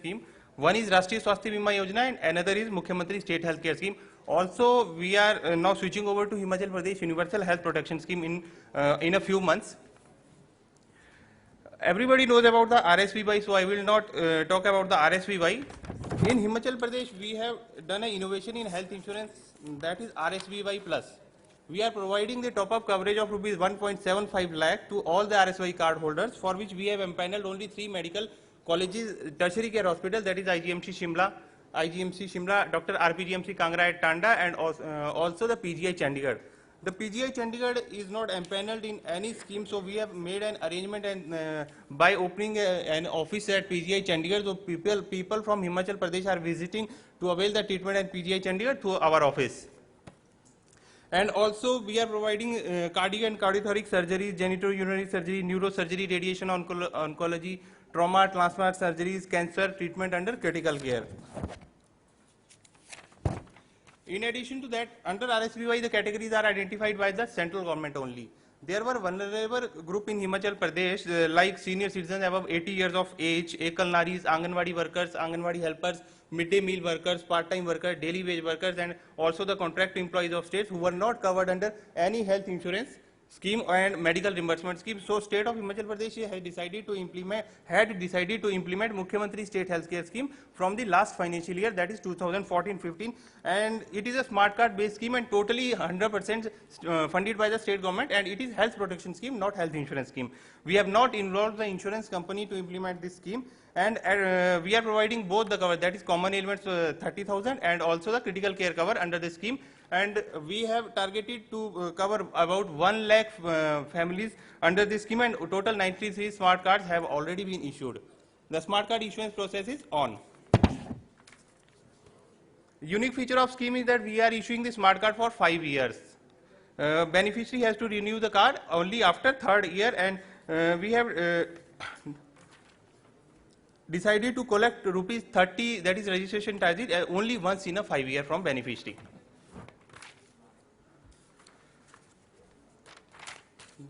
scheme. One is Rashtriya Swasthya Bima Yojana and another is Mukhyamantri State Healthcare Scheme. Also, we are now switching over to Himachal Pradesh Universal Health Protection Scheme in a few months. Everybody knows about the RSVY, so I will not talk about the RSVY. In Himachal Pradesh, we have done an innovation in health insurance, that is RSVY Plus. We are providing the top-up coverage of rupees 1.75 lakh to all the RSVY card holders, for which we have empaneled only 3 medical colleges, tertiary care hospitals, that is IGMC Shimla, Dr. RPGMC Kangra at Tanda, and also the PGI Chandigarh. The PGI Chandigarh is not empaneled in any scheme, so we have made an arrangement and by opening an office at PGI Chandigarh, so people from Himachal Pradesh are visiting to avail the treatment at PGI Chandigarh through our office. And also we are providing cardiac and cardiothoracic surgeries, genitourinary surgery, neurosurgery, radiation oncology, trauma, transplant surgeries, cancer treatment under critical care. In addition to that, under RSVY, the categories are identified by the central government only. There were vulnerable group in Himachal Pradesh like senior citizens above 80 years of age, Ekal Naris, Anganwadi workers, Anganwadi helpers, midday meal workers, part-time workers, daily wage workers, and also the contract employees of states who were not covered under any health insurance scheme and medical reimbursement scheme. So state of Himachal Pradesh had decided to implement Mukhyamantri State Healthcare Scheme from the last financial year, that is 2014-15, and it is a smart card based scheme and totally 100% funded by the state government, and it is health protection scheme, not health insurance scheme. We have not involved the insurance company to implement this scheme, and we are providing both the cover, that is common ailments 30,000 and also the critical care cover under the scheme. And we have targeted to cover about 1 lakh families under this scheme, and total 93 smart cards have already been issued. The smart card issuance process is on. Unique feature of scheme is that we are issuing the smart card for 5 years. Beneficiary has to renew the card only after 3rd year, and we have decided to collect rupees 30, that is registration charges, only once in a 5 year from beneficiary.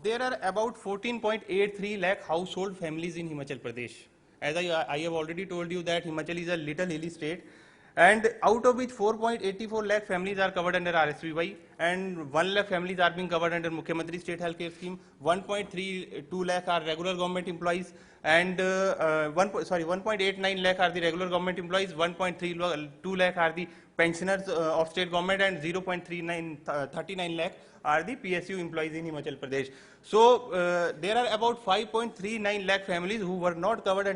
There are about 14.83 lakh household families in Himachal Pradesh. As I have already told you that Himachal is a little hilly state, and out of which 4.84 lakh families are covered under RSVY, and 1 lakh families are being covered under Mukhyamantri State Healthcare Scheme, 1.32 lakh are regular government employees, and 1.89 lakh are the regular government employees, 1.32 lakh are the pensioners of state government, and 0.39 lakh are the PSU employees in Himachal Pradesh. So there are about 5.39 lakh families who were not covered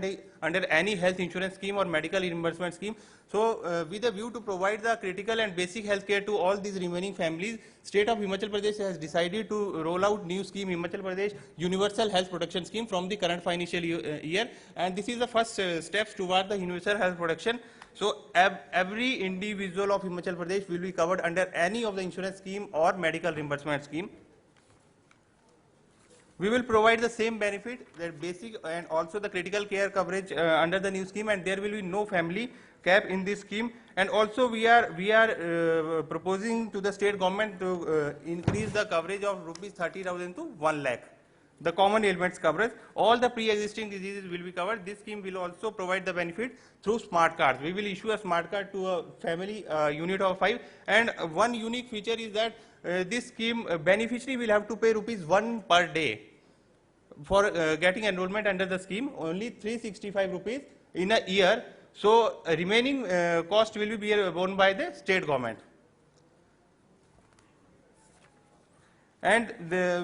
under any health insurance scheme or medical reimbursement scheme. So with a view to provide the critical and basic health care to all these remaining families, state of Himachal Pradesh has decided to roll out new scheme, Himachal Pradesh Universal Health Protection Scheme, from the current financial year, and this is the first steps toward the universal health protection. So every individual of Himachal Pradesh will be covered under any of the insurance scheme or medical reimbursement scheme. We will provide the same benefit, that basic and also the critical care coverage under the new scheme, and there will be no family cap in this scheme. And also we are proposing to the state government to increase the coverage of rupees 30,000 to 1 lakh. The common ailments coverage, all the pre-existing diseases will be covered. This scheme will also provide the benefit through smart cards. We will issue a smart card to a family unit of 5, and one unique feature is that this scheme beneficiary will have to pay rupees 1 per day for getting enrollment under the scheme, only 365 rupees in a year. So remaining cost will be borne by the state government. And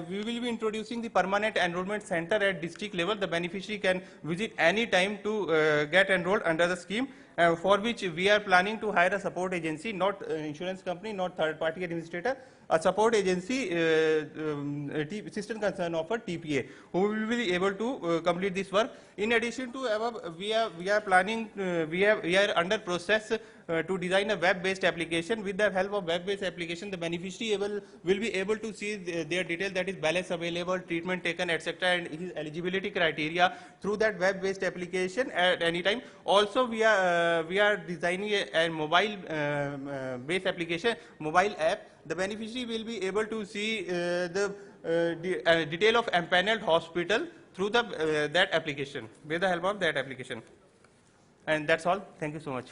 we will be introducing the permanent enrollment center at district level. The beneficiary can visit any time to get enrolled under the scheme, for which we are planning to hire a support agency, not insurance company, not third party administrator, a support agency, system concern offer TPA, who will be able to complete this work. In addition to above, we are planning, we are under process to design a web-based application. With the help of web-based application, the beneficiary will be able to see their details, that is balance available, treatment taken, etc., and his eligibility criteria through that web-based application at any time. Also, we are designing a mobile based application, mobile app. The beneficiary will be able to see the detail of empaneled hospital through the that application, with the help of that application. And that's all. Thank you so much.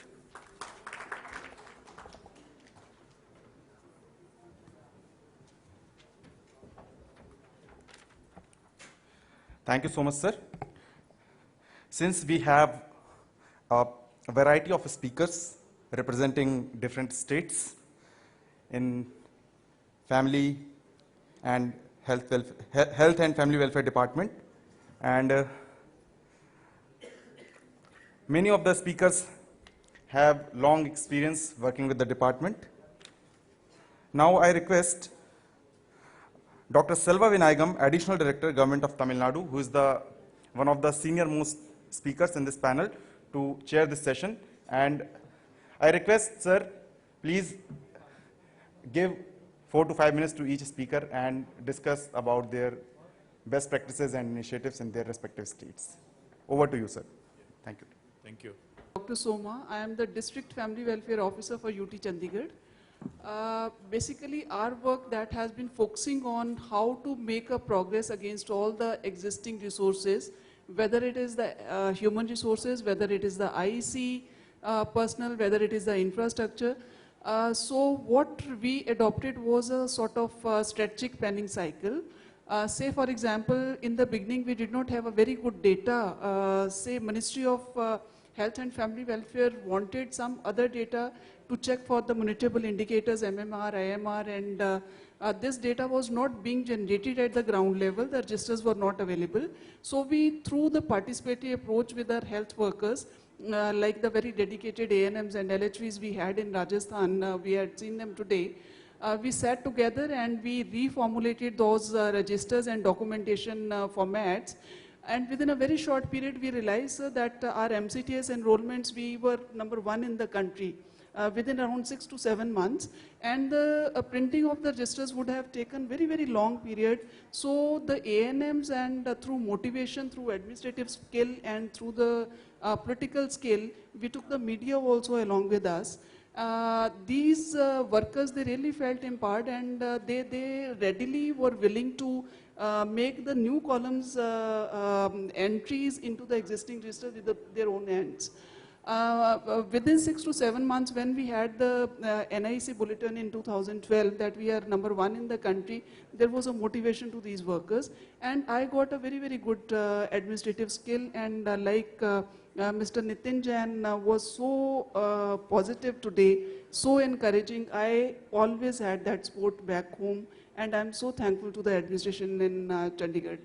Thank you so much, sir. Since we have a variety of speakers representing different states in family and health and family welfare department, and many of the speakers have long experience working with the department. Now I request Dr. Selva Vinayagam, Additional Director, Government of Tamil Nadu, who is one of the senior most speakers in this panel, to chair this session. And I request, sir, please give 4 to 5 minutes to each speaker and discuss about their best practices and initiatives in their respective states. Over to you, sir. Thank you. Thank you. Dr. Soma, I am the District Family Welfare Officer for UT Chandigarh. Basically, our work that has been focusing on how to make a progress against all the existing resources, whether it is the human resources, whether it is the IEC personnel, whether it is the infrastructure. So what we adopted was a sort of strategic planning cycle. Say for example, in the beginning we did not have a very good data. Say Ministry of Health and Family Welfare wanted some other data to check for the monitorable indicators, MMR, IMR, and this data was not being generated at the ground level. The registers were not available. So we, through the participatory approach with our health workers, like the very dedicated ANMs and LHVs we had in Rajasthan, we had seen them today, we sat together and we reformulated those registers and documentation formats. And within a very short period, we realized that our MCTS enrollments, we were #1 in the country. Within around 6 to 7 months, and the printing of the registers would have taken very, very long period. So the ANMs, and through motivation, through administrative skill, and through the political skill, we took the media also along with us. These workers, they really felt empowered, and they readily were willing to make the new columns entries into the existing register with their own hands. Within 6 to 7 months, when we had the NIC bulletin in 2012 that we are #1 in the country, there was a motivation to these workers. And I got a very, very good administrative skill, and like Mr. Nitin Jain was so positive today, so encouraging. I always had that support back home, and I'm so thankful to the administration in Chandigarh.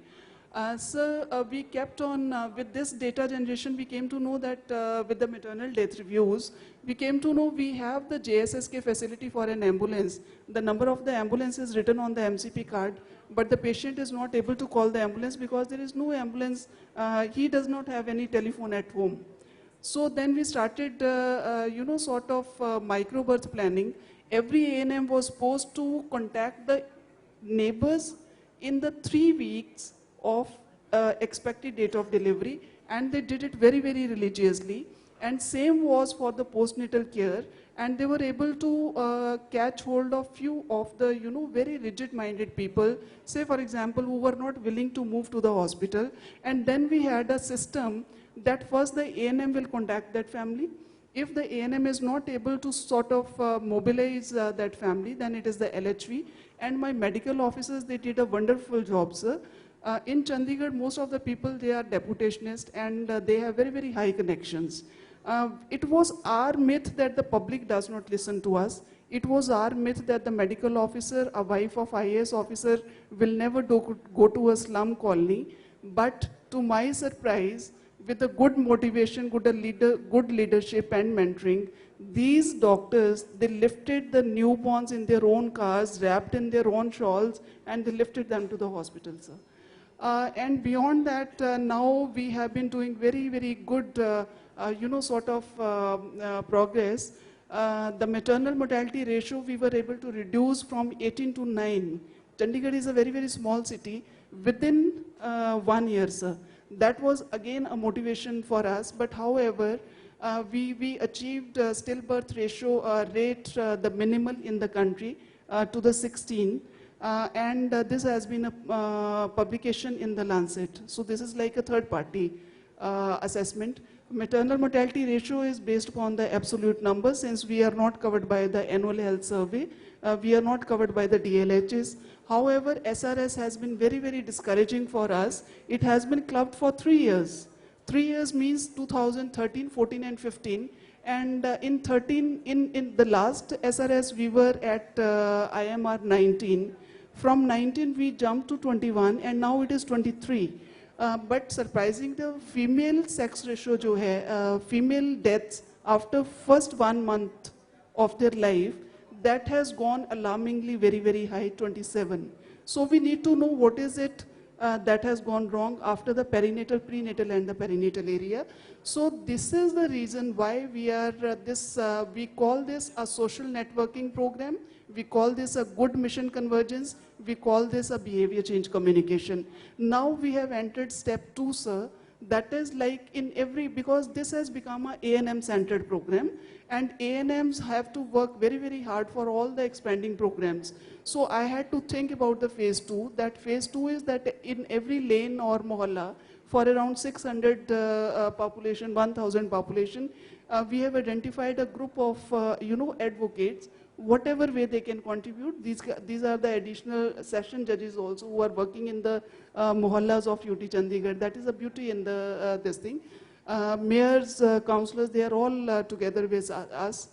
So we kept on with this data generation. We came to know that with the maternal death reviews, we came to know we have the JSSK facility for an ambulance. The number of the ambulance is written on the MCP card, but the patient is not able to call the ambulance because there is no ambulance. He does not have any telephone at home. So then we started, sort of micro birth planning. Every ANM was supposed to contact the neighbors in the 3 weeks of expected date of delivery, and they did it very, very religiously. And same was for the postnatal care, and they were able to catch hold of few of the very rigid-minded people, say for example, who were not willing to move to the hospital. And then we had a system that first the ANM will contact that family. If the ANM is not able to sort of mobilize that family, then it is the LHV. And my medical officers, they did a wonderful job, sir. In Chandigarh, most of the people, they are deputationists, and they have very, very high connections. It was our myth that the public does not listen to us. It was our myth that the medical officer, a wife of IAS officer, will never go to a slum colony. But to my surprise, with the good motivation, good leadership and mentoring, these doctors, they lifted the newborns in their own cars, wrapped in their own shawls, and they lifted them to the hospital, sir. And beyond that, now we have been doing very, very good, sort of progress. The maternal mortality ratio, we were able to reduce from 18 to 9. Chandigarh is a very, very small city. Within 1 year, sir. That was again a motivation for us. But however, we achieved stillbirth ratio rate, the minimal in the country, to the 16. And this has been a publication in the Lancet. So this is like a third-party assessment. Maternal mortality ratio is based upon the absolute number. Since we are not covered by the annual health survey, we are not covered by the DLHs. However, SRS has been very, very discouraging for us. It has been clubbed for 3 years. 3 years means 2013, 14 and 15. And in the last SRS, we were at IMR 19. From 19, we jumped to 21, and now it is 23. But surprising, the female sex ratio जो है, female deaths after first 1 month of their life, that has gone alarmingly very, very high, 27. So we need to know what is it that has gone wrong after the perinatal, prenatal and the perinatal area. So this is the reason why we are we call this a social networking program. We call this a good mission convergence. We call this a behavior change communication. Now we have entered step 2, sir. That is like in every, because this has become a A&M centered program, and A&Ms have to work very, very hard for all the expanding programs. So I had to think about the phase 2. That phase 2 is that in every lane or mohalla, for around 600 population, 1000 population, we have identified a group of, advocates, whatever way they can contribute. These are the additional session judges also who are working in the mohallas of UT Chandigarh. That is a beauty in the this thing. Mayors, councillors, they are all together with us.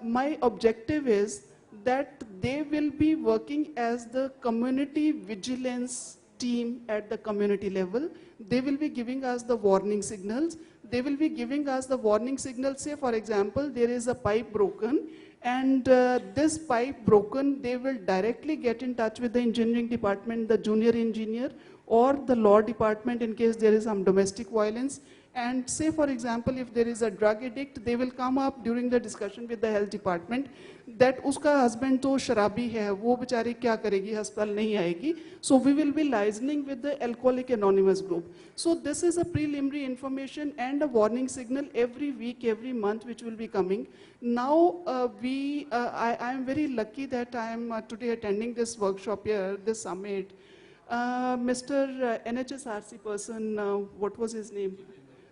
My objective is that they will be working as the community vigilance team at the community level. They will be giving us the warning signals. They will be giving us the warning signals. Say, for example, there is a pipe broken, and this pipe broken, they will directly get in touch with the engineering department, the junior engineer, or the law department in case there is some domestic violence. And say, for example, if there is a drug addict, they will come up during the discussion with the health department that uska husband to sharabi hai, wo bechari kya karegi, hospital nahi aayegi. So we will be liaising with the Alcoholic Anonymous group. So this is a preliminary information and a warning signal every week, every month, which will be coming. Now I am very lucky that I am today attending this workshop here, this summit. Mr. NHSRC person, what was his name?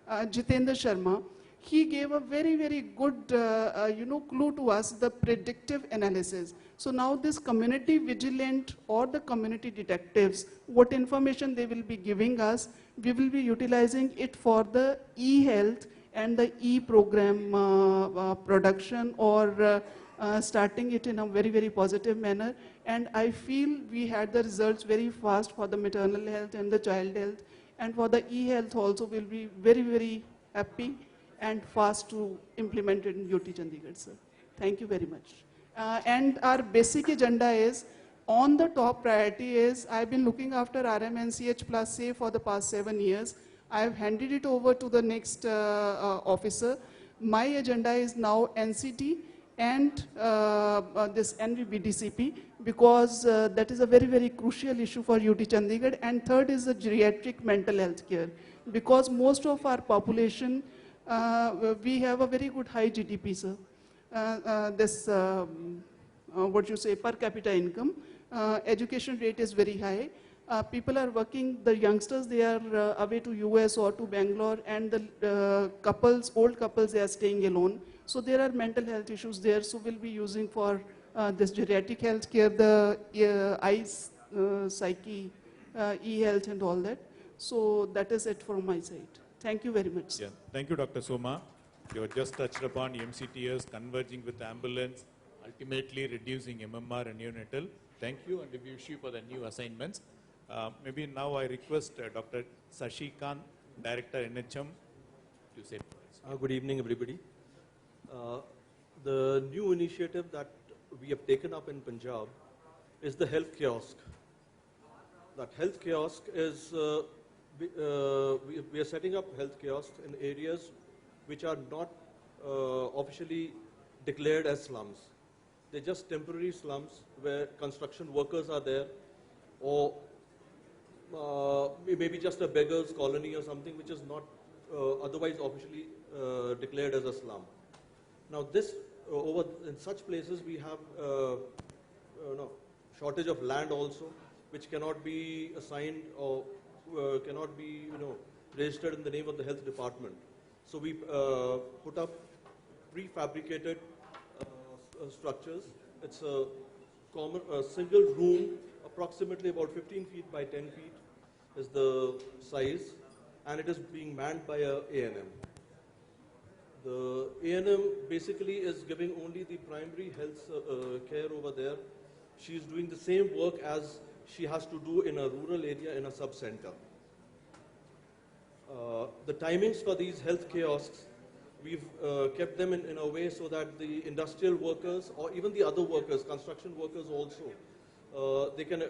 Jitendra Sharma, he gave a very, very good, clue to us, the predictive analysis. So now this community vigilant or the community detectives, what information they will be giving us, we will be utilizing it for the e-health and the e-program production or starting it in a very, very positive manner. And I feel we had the results very fast for the maternal health and the child health. And for the e-health also, we'll be very, very happy and fast to implement it in UT Chandigarh, sir. Thank you very much. And our basic agenda is, on the top priority is, I've been looking after RMNCH plus say for the past 7 years. I've handed it over to the next officer. My agenda is now NCT and this NVBDCP, because that is a very, very crucial issue for UT Chandigarh. And third is the geriatric mental health care, because most of our population, we have a very good high GDP, sir. Per capita income, education rate is very high. People are working, the youngsters, they are away to US or to Bangalore, and the old couples, they are staying alone. So there are mental health issues there, so we'll be using for this geriatric health care, the eyes, psyche, e-health and all that. So that is it from my side. Thank you very much. Yeah. Thank you, Dr. Soma. You have just touched upon MCTS converging with ambulance, ultimately reducing MMR and neonatal. Thank you, and we wish you for the new assignments. Maybe now I request Dr. Sashi Khan, Director NHM, to say. Good evening, everybody. The new initiative that we have taken up in Punjab is the health kiosk. That health kiosk is, we are setting up health kiosks in areas which are not officially declared as slums. They're just temporary slums where construction workers are there, or maybe just a beggar's colony or something which is not otherwise officially declared as a slum. Now this, in such places we have shortage of land also, which cannot be assigned or cannot be registered in the name of the health department. So we put up prefabricated structures. It's a single room, approximately about 15 feet by 10 feet is the size, and it is being manned by a A&M. The A&M basically is giving only the primary health care over there. She is doing the same work as she has to do in a rural area in a sub-center. The timings for these health kiosks, we've kept them in a way so that the industrial workers or even the other workers, construction workers also, they can,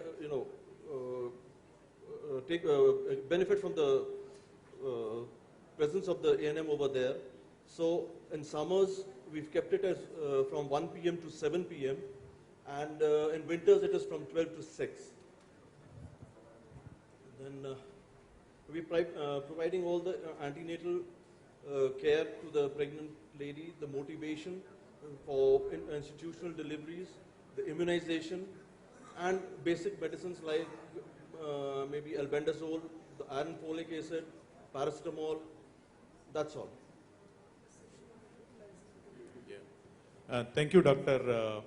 take benefit from the presence of the A&M over there. So in summers, we've kept it as from 1 p.m. to 7 p.m. and in winters it is from 12 to 6. Then we're providing all the antenatal care to the pregnant lady, the motivation for institutional deliveries, the immunization, and basic medicines like maybe albendazole, the iron folic acid, paracetamol, that's all. Thank you, Dr.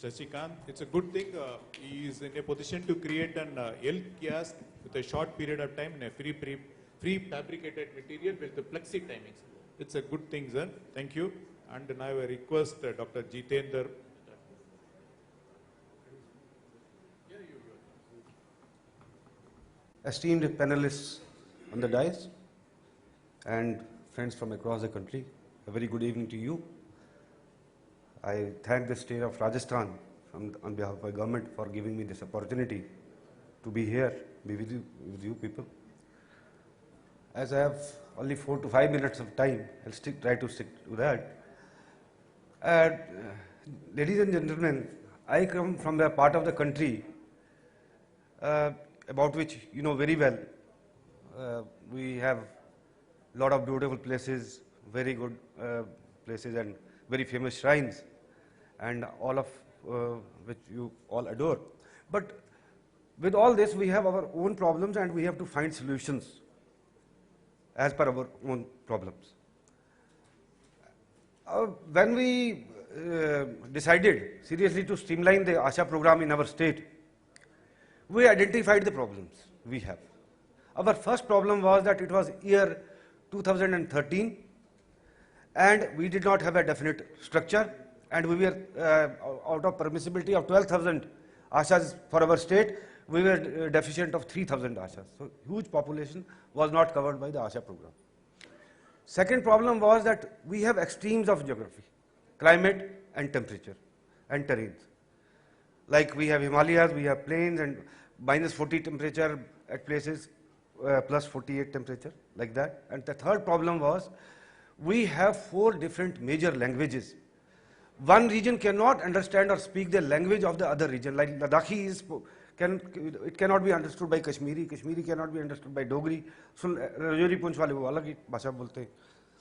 Shashikant. It's a good thing he is in a position to create an health kiosk with a short period of time in a free fabricated material with the flexi timings. It's a good thing, sir. Thank you. And now I request Dr. Jitendra. Esteemed panelists on the dais and friends from across the country, a very good evening to you. I thank the state of Rajasthan on behalf of my government for giving me this opportunity to be here, be with you people. As I have only 4 to 5 minutes of time, I'll try to stick to that. Ladies and gentlemen, I come from a part of the country about which you know very well. We have a lot of beautiful places, very good places and very famous shrines, and all of which you all adore. But with all this, we have our own problems and we have to find solutions as per our own problems. When we decided seriously to streamline the ASHA program in our state, we identified the problems we have. Our first problem was that it was year 2013 and we did not have a definite structure, and we were out of permissibility of 12,000 ASHAs for our state, we were deficient of 3,000 ASHAs. So huge population was not covered by the ASHA program. Second problem was that we have extremes of geography, climate and temperature and terrains. Like we have Himalayas, we have plains and minus 40 temperature at places, plus 48 temperature, like that. And the third problem was we have 4 different major languages. One region cannot understand or speak the language of the other region. Like Ladakhi it cannot be understood by Kashmiri, Kashmiri cannot be understood by Dogri. So Rajouri Punch wale wo alag hi bhasha bolte hain.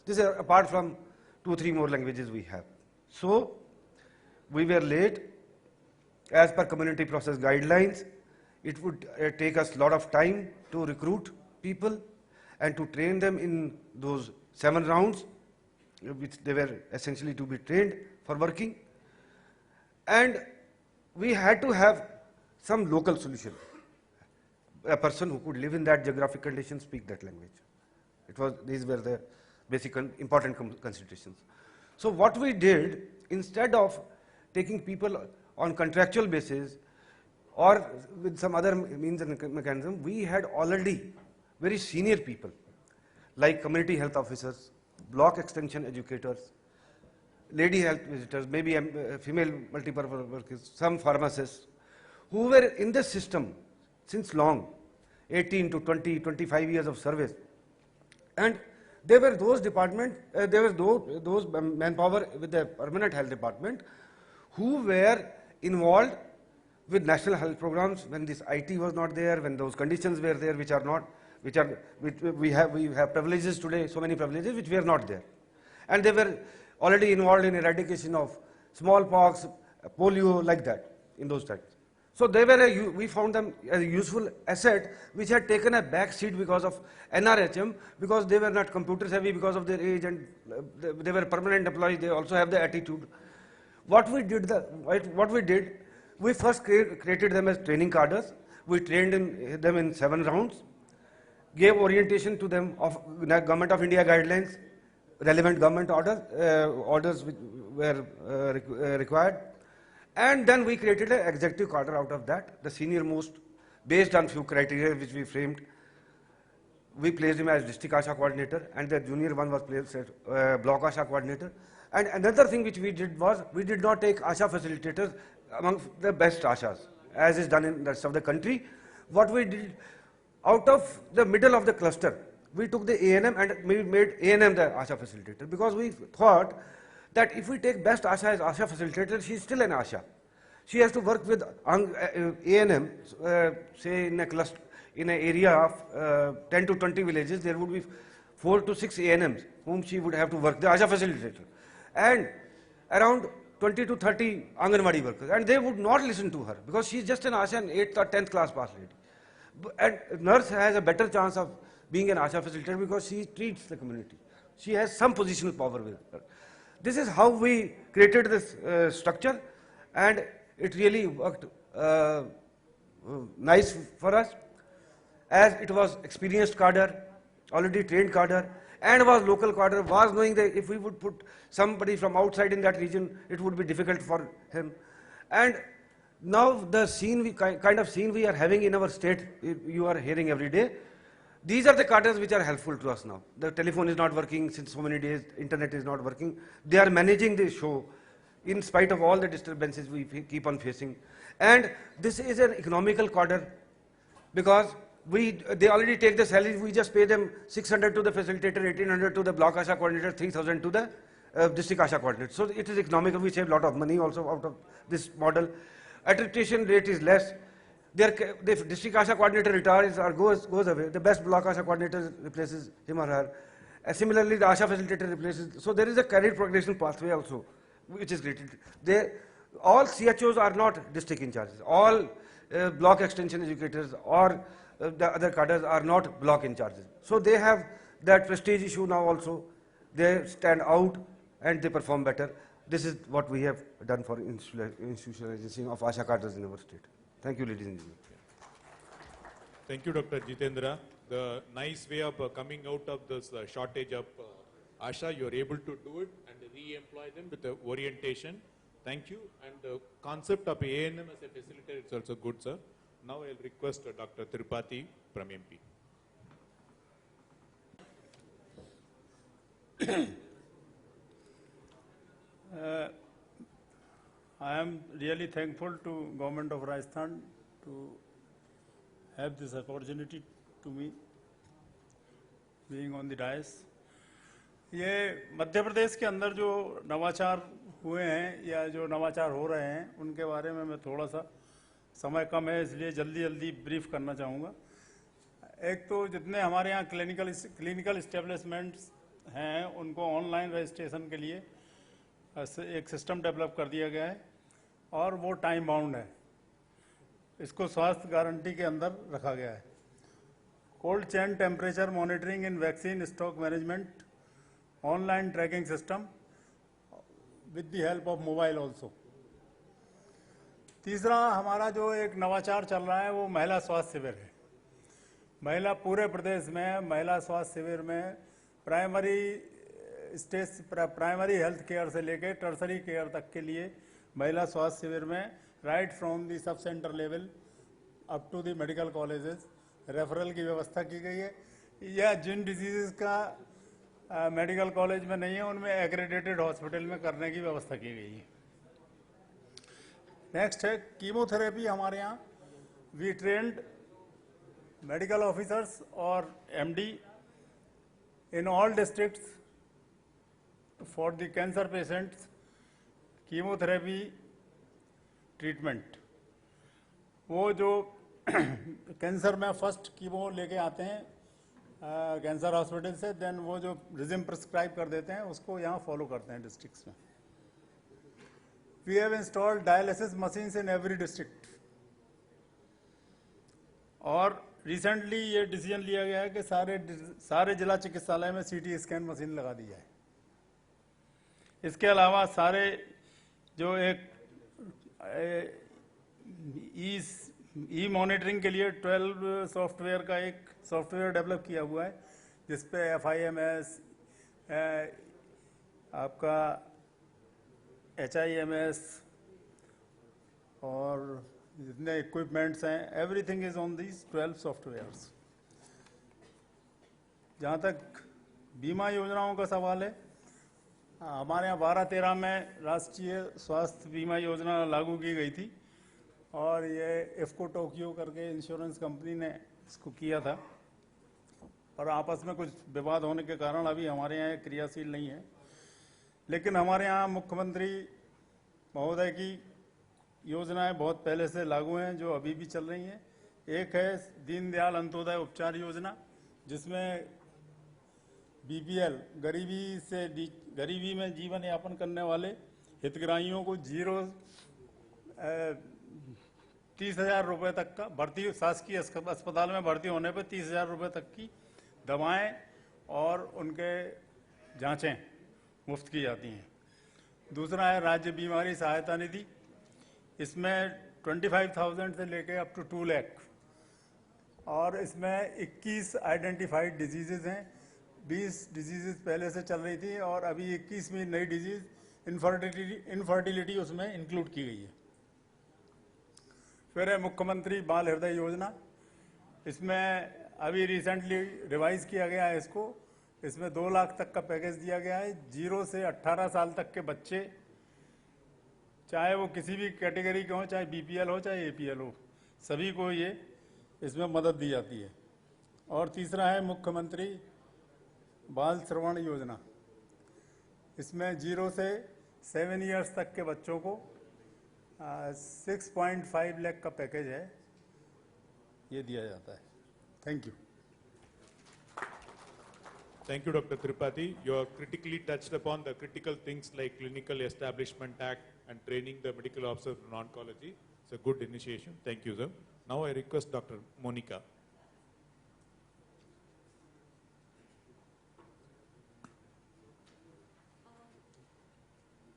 This is apart from 2 or 3 more languages we have. So we were late. As per community process guidelines, it would take us a lot of time to recruit people and to train them in those 7 rounds, which they were essentially to be trained for working. And we had to have some local solution. A person who could live in that geographic condition, speak that language. These were the basic important considerations. So what we did, instead of taking people on contractual basis or with some other means and mechanism, we had already very senior people like community health officers, block extension educators, lady health visitors, maybe female multipurpose workers, some pharmacists, who were in the system since long, 18 to 20, 25 years of service. And there were those departments, there were those manpower with the permanent health department who were involved with national health programs when this IT was not there, when those conditions were there, which we have privileges today, so many privileges which were not there. And they were already involved in eradication of smallpox, polio, like that in those times. So they were we found them a useful asset which had taken a back seat because of NRHM, because they were not computer savvy because of their age, and they were permanent employees. They also have the attitude. What we did, we first created them as training cadres. We trained them in 7 rounds, gave orientation to them of Government of India guidelines, relevant government orders which were required. And then we created an executive cadre out of that, the senior most, based on few criteria which we framed. We placed him as district ASHA coordinator, and the junior one was placed as block ASHA coordinator. And another thing which we did was, we did not take ASHA facilitators among the best ASHAs, as is done in the rest of the country. What we did, out of the middle of the cluster, we took the ANM and we made ANM the ASHA facilitator, because we thought that if we take best ASHA as ASHA facilitator, she is still an ASHA. She has to work with ANM, say in a cluster, in an area of 10 to 20 villages, there would be 4 to 6 ANMs whom she would have to work, the ASHA facilitator, and around 20 to 30 Anganwadi workers, and they would not listen to her because she is just an ASHA, an 8th or 10th class pass lady. And nurse has a better chance of being an ASHA facilitator because she treats the community. She has some positional power with her. This is how we created this structure, and it really worked nice for us, as it was experienced cadre, already trained cadre, and was local cadre, was knowing that if we would put somebody from outside in that region, it would be difficult for him. And now the scene, kind of scene we are having in our state, you are hearing every day. These are the cadres which are helpful to us now. The telephone is not working since so many days, internet is not working. They are managing the show in spite of all the disturbances we keep on facing. And this is an economical cadre, because they already take the salary, we just pay them 600 to the facilitator, 1800 to the block ASHA coordinator, 3000 to the district ASHA coordinator. So it is economical, we save a lot of money also out of this model. Attrition rate is less. The district ASHA coordinator retires or goes away, the best block ASHA coordinator replaces him or her. Similarly, the ASHA facilitator replaces. So there is a career progression pathway also, which is created. All CHOs are not district in charges. All block extension educators or the other cadres are not block in charges. So they have that prestige issue now also. They stand out and they perform better. This is what we have done for institutionalization of ASHA cadres in our state. Thank you, ladies and gentlemen. Thank you, Dr. Jitendra. The nice way of coming out of this shortage of ASHA, you are able to do it and re-employ them with the orientation. Thank you. And the concept of ANM as a facilitator is also good, sir. Now I'll request Dr. Tirupati from MP. I am really thankful to Government of Rajasthan to have this opportunity to me being on the dais. ये मध्य प्रदेश के अंदर जो नवाचार हुए हैं या जो नवाचार हो रहे हैं उनके बारे में मैं थोड़ा सा, समय कम है इसलिए जल्दी जल्दी ब्रीफ करना चाहूँगा। एक तो जितने हमारे यहाँ क्लिनिकल इस्टेब्लिशमेंट्स हैं उनको ऑनलाइन रजिस्ट्रेशन के लिए एक सिस्टम डेवलप कर दिया गया है और वो टाइम बाउंड है, इसको स्वास्थ्य गारंटी के अंदर रखा गया है। Cold chain temperature monitoring in vaccine stock management, online tracking system with the help of mobile also. तीसरा हमारा जो एक नवाचार चल रहा है वो महिला स्वास्थ्य शिविर है। महिला पूरे प्रदेश में महिला स्वास्थ्य शिविर में प्राइमरी हेल्थ केयर से लेकर टर्सरी केयर तक के लिए महिला स्वास्थ्य शिविर में right from the sub centre level up to the medical colleges referral की व्यवस्था की गई है। यह जिन डिजीज़ का मेडिकल कॉलेज में नहीं है उनमें एक्रेडिटेड हॉस्पिटल में करने की व्यवस्था की गई है। नेक्स्ट है कीमोथेरेपी। हमारे यहाँ वी ट्रेंड मेडिकल ऑफिसर्स और MD in all districts for the cancer patients chemotherapy treatment. वो जो कैंसर में फर्स्ट कीमो लेके आते हैं कैंसर हॉस्पिटल से, देन वो जो रिजिम प्रिस्क्राइब कर देते हैं उसको यहाँ फॉलो करते हैं डिस्ट्रिक्ट्स में। We have installed dialysis machines in every district और रिसेंटली ये डिसीजन लिया गया है कि सारे जिला चिकित्सालय में सीटी स्कैन मशीन लगा दी जाए। इसके अलावा सारे जो एक ई मॉनिटरिंग के लिए 12 सॉफ्टवेयर का एक सॉफ्टवेयर डेवलप किया हुआ है, जिसपे FIMS, आपका HIMS और जितने इक्विपमेंट्स हैं, everything is on these 12 softwares. जहाँ तक बीमा योजनाओं का सवाल है, हमारे यहाँ 12-13 में राष्ट्रीय स्वास्थ्य बीमा योजना लागू की गई थी और ये इफ्को टोक्यो करके इंश्योरेंस कंपनी ने इसको किया था, और आपस में कुछ विवाद होने के कारण अभी हमारे यहाँ क्रियाशील नहीं है। लेकिन हमारे यहाँ मुख्यमंत्री महोदय की योजनाएं बहुत पहले से लागू हैं जो अभी भी चल रही हैं। एक है दीनदयाल अंत्योदय उपचार योजना, जिसमें BPL गरीबी में जीवन यापन करने वाले हितग्राहियों को 30,000 रुपये तक का भर्ती, शासकीय अस्पताल में भर्ती होने पर 30,000 रुपये तक की दवाएं और उनके जांचें मुफ्त की जाती हैं। दूसरा है राज्य बीमारी सहायता निधि, इसमें 25,000 से लेके अप टू 2 लाख, और इसमें 21 आइडेंटिफाइड डिजीजेज हैं। 20 डिजीजेज पहले से चल रही थी और अभी 21वीं नई डिजीज इनफर्टिलिटी उसमें इंक्लूड की गई है। फिर है मुख्यमंत्री बाल हृदय योजना, इसमें अभी रिसेंटली रिवाइज किया गया है इसको। इसमें 2 लाख तक का पैकेज दिया गया है। 0 से 18 साल तक के बच्चे, चाहे वो किसी भी कैटेगरी के हों, चाहे BPL हो चाहे APL हो, सभी को ये इसमें मदद दी जाती है। और तीसरा है मुख्यमंत्री बाल श्रवण योजना, इसमें 0 से 7 ईयर्स तक के बच्चों को 6.5 लाख का पैकेज है, ये दिया जाता है। Thank you. Thank you, Dr. Tripathi. You have critically touched upon the critical things like Clinical Establishment Act and training the medical officers in oncology. It's a good initiation. Thank you, sir. Now I request Dr. Monica.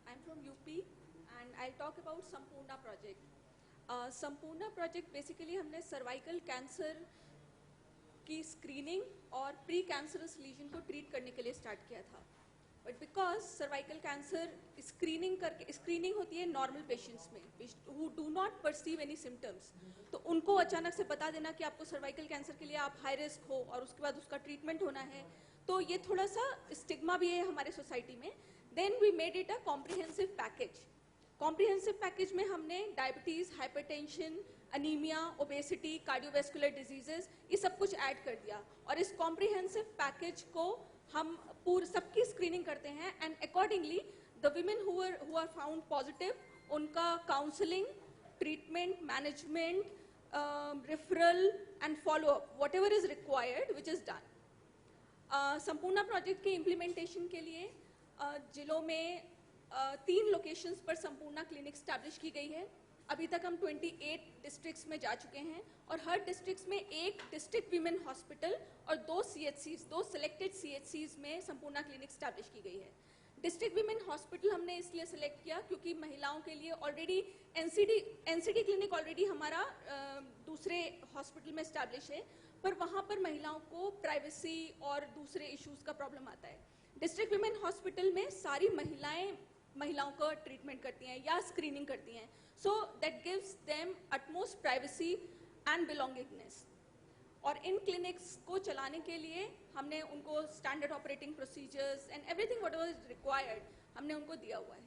I'm from UP and I'll talk about Sampurna project. Sampurna project basically हमने cervical cancer की screening और pre cancerous legion को treat करने के लिए start किया था। But because cervical cancer screening होती है नॉर्मल पेशेंट्स में who do not perceive any symptoms, तो उनको अचानक से बता देना कि आपको सर्वाइकल कैंसर के लिए आप हाई रिस्क हो और उसके बाद उसका ट्रीटमेंट होना है, तो ये थोड़ा सा स्टिग्मा भी है हमारे सोसाइटी में। Then we made it a comprehensive package. Comprehensive package में हमने diabetes, hypertension, anaemia, obesity, cardiovascular diseases, ये सब कुछ ऐड कर दिया। और इस कॉम्प्रिहेंसिव पैकेज को हम सबकी स्क्रीनिंग करते हैं and accordingly the women who are found positive, उनका counselling, treatment, management, referral and follow up whatever is required which is done. संपूर्ण प्रोजेक्ट के इम्प्लीमेंटेशन के लिए जिलों में 3 लोकेशंस पर संपूर्ण क्लिनिक स्टैब्लिश की गई है। अभी तक हम 28 डिस्ट्रिक्ट्स में जा चुके हैं और हर डिस्ट्रिक्ट्स में एक डिस्ट्रिक्ट वीमेन हॉस्पिटल और 2 CHCs, 2 सिलेक्टेड CHCs में संपूर्ण क्लिनिक स्टैब्लिश की गई है। डिस्ट्रिक्ट वीमेन हॉस्पिटल हमने इसलिए सेलेक्ट किया क्योंकि महिलाओं के लिए ऑलरेडी NCD क्लिनिक ऑलरेडी हमारा दूसरे हॉस्पिटल में स्टैब्लिश है, पर वहाँ पर महिलाओं को प्राइवेसी और दूसरे इश्यूज का प्रॉब्लम आता है। डिस्ट्रिक्ट वीमेन हॉस्पिटल में सारी महिलाओं का ट्रीटमेंट करती हैं या स्क्रीनिंग करती हैं, so that gives them utmost privacy and belongingness. और इन क्लिनिक्स को चलाने के लिए हमने उनको standard operating procedures and everything whatever is required हमने उनको दिया हुआ है।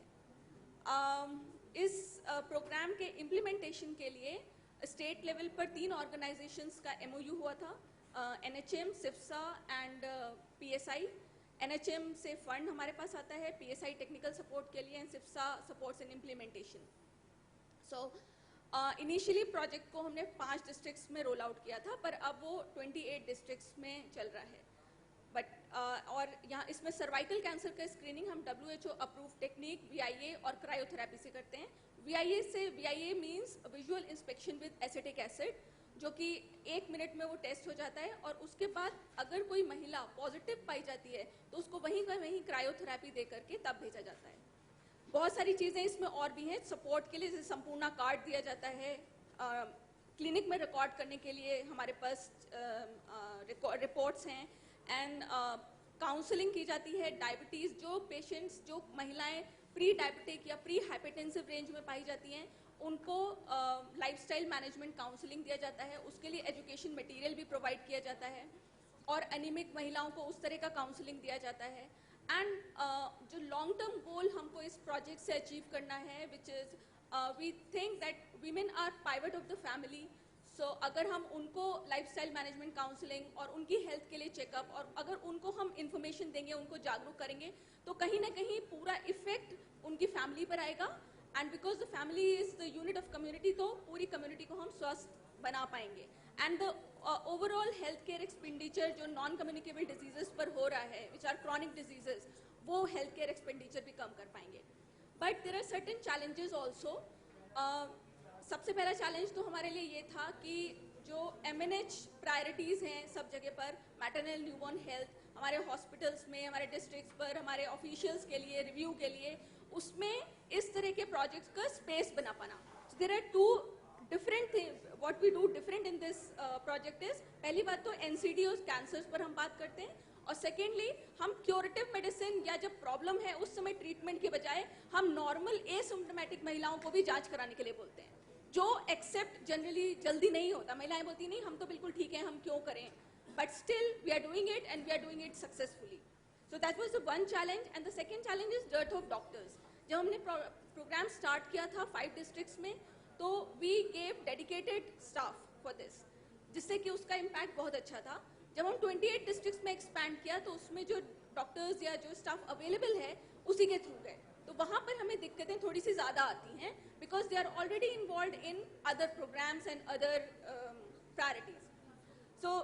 इस प्रोग्राम के इम्प्लीमेंटेशन के लिए स्टेट लेवल पर 3 ऑर्गेनाइजेशंस का MOU हुआ था, NHM, SIFSA and PSI। NHM से फंड हमारे पास आता है, PSI टेक्निकल सपोर्ट के लिए and SIFSA supports in implementation. So initially project को हमने 5 डिस्ट्रिक्ट्स में रोल आउट किया था, पर अब वो 28 डिस्ट्रिक्ट्स में चल रहा है। बट और यहाँ इसमें सर्वाइकल कैंसर का स्क्रीनिंग हम WHO अप्रूव टेक्निक VIA और क्रायोथेरेपी से करते हैं। VIA means visual inspection with acetic acid. जो कि 1 मिनट में वो टेस्ट हो जाता है, और उसके बाद अगर कोई महिला पॉजिटिव पाई जाती है तो उसको वहीं का वहीं क्रायोथेरेपी दे करके तब भेजा जाता है। बहुत सारी चीज़ें इसमें और भी हैं सपोर्ट के लिए, जैसे संपूर्ण कार्ड दिया जाता है, क्लिनिक में रिकॉर्ड करने के लिए हमारे पास रिपोर्ट्स हैं, एंड काउंसलिंग की जाती है। डायबिटीज़ जो पेशेंट्स, जो महिलाएं प्री डायबिटिक या प्री हाइपरटेंसिव रेंज में पाई जाती हैं, उनको लाइफस्टाइल मैनेजमेंट काउंसलिंग दिया जाता है, उसके लिए एजुकेशन मटेरियल भी प्रोवाइड किया जाता है, और एनीमिक महिलाओं को उस तरह का काउंसलिंग दिया जाता है। एंड जो लॉन्ग टर्म गोल हमको इस प्रोजेक्ट से अचीव करना है, which is we think that women are pivot of the family. So अगर हम उनको लाइफस्टाइल मैनेजमेंट काउंसलिंग और उनकी हेल्थ के लिए चेकअप, और अगर उनको हम इंफॉर्मेशन देंगे, उनको जागरूक करेंगे, तो कहीं ना कहीं पूरा इफेक्ट उनकी फैमिली पर आएगा। And because the family is the unit of community, तो पूरी कम्युनिटी को हम स्वस्थ बना पाएंगे। And the overall health care expenditure जो नॉन कम्युनिकेबल डिजीजेस पर हो रहा है, विच आर क्रॉनिक डिजीजेस, वो हेल्थ केयर एक्सपेंडिचर भी कम कर पाएंगे। But there are certain challenges also. सबसे पहला चैलेंज तो हमारे लिए ये था कि जो MNH प्रायोरिटीज़ हैं सब जगह पर, मैटरनल न्यूबॉर्न हेल्थ, हमारे हॉस्पिटल्स में, हमारे डिस्ट्रिक्ट्स पर, हमारे ऑफिशियल्स के लिए, रिव्यू के लिए, उसमें इस तरह के प्रोजेक्ट्स का स्पेस बना पाना। There are two different things what we do different in this project is, पहली बात तो NCD और कैंसर्स पर हम बात करते हैं, और सेकेंडली हम क्योरेटिव मेडिसिन या जब प्रॉब्लम है उस समय ट्रीटमेंट के बजाय हम नॉर्मल एसिम्प्टोमेटिक महिलाओं को भी जांच कराने के लिए बोलते हैं, जो एक्सेप्ट जनरली जल्दी नहीं होता। महिलाएं बोलती नहीं हम तो बिल्कुल ठीक है, हम क्यों करें, but still we are doing it and we are doing it successfully. So that was the one challenge. And the second challenge is dearth of doctors. जब हमने प्रोग्राम स्टार्ट किया था 5 डिस्ट्रिक्ट्स में, तो we gave dedicated staff for this, जिससे कि उसका impact बहुत अच्छा था। जब हम 28 डिस्ट्रिक्ट्स में एक्सपैंड किया, तो उसमें जो डॉक्टर्स या जो स्टाफ अवेलेबल है उसी के थ्रू गए, तो वहाँ पर हमें दिक्कतें थोड़ी सी ज़्यादा आती हैं, because they are already involve in other programmes and other priorities. So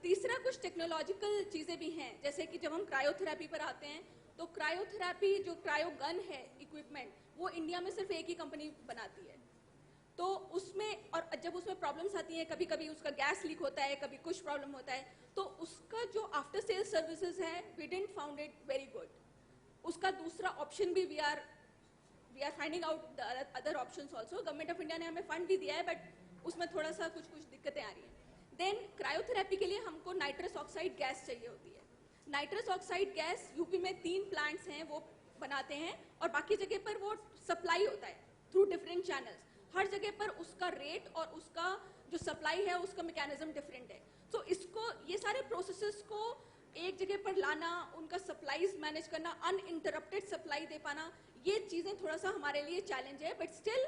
तीसरा कुछ टेक्नोलॉजिकल चीज़ें भी हैं, जैसे कि जब हम क्रायोथेरेपी पर आते हैं, तो क्रायोथेरेपी जो क्रायोगन है इक्विपमेंट, वो इंडिया में सिर्फ एक ही कंपनी बनाती है। तो उसमें, और जब उसमें प्रॉब्लम्स आती हैं, कभी कभी उसका गैस लीक होता है, कभी कुछ प्रॉब्लम होता है, तो उसका जो आफ्टर सेल्स सर्विसेज है, we didn't found it very good. उसका दूसरा ऑप्शन भी we are finding out the other options also. Government of India ने हमें फंड भी दिया है, बट उसमें थोड़ा सा कुछ दिक्कतें आ रही हैं। देन क्रायोथेरेपी के लिए हमको नाइट्रस ऑक्साइड गैस चाहिए होती है। नाइट्रस ऑक्साइड गैस यूपी में 3 प्लांट्स हैं वो बनाते हैं, और बाकी जगह पर वो सप्लाई होता है थ्रू डिफरेंट चैनल्स। हर जगह पर उसका रेट और उसका जो सप्लाई है उसका मैकेनिज्म डिफरेंट है। तो इसको, ये सारे प्रोसेसेस को एक जगह पर लाना, उनका सप्लाईज मैनेज करना, अनइंटरप्टेड सप्लाई दे पाना, ये चीज़ें थोड़ा सा हमारे लिए चैलेंज है, but still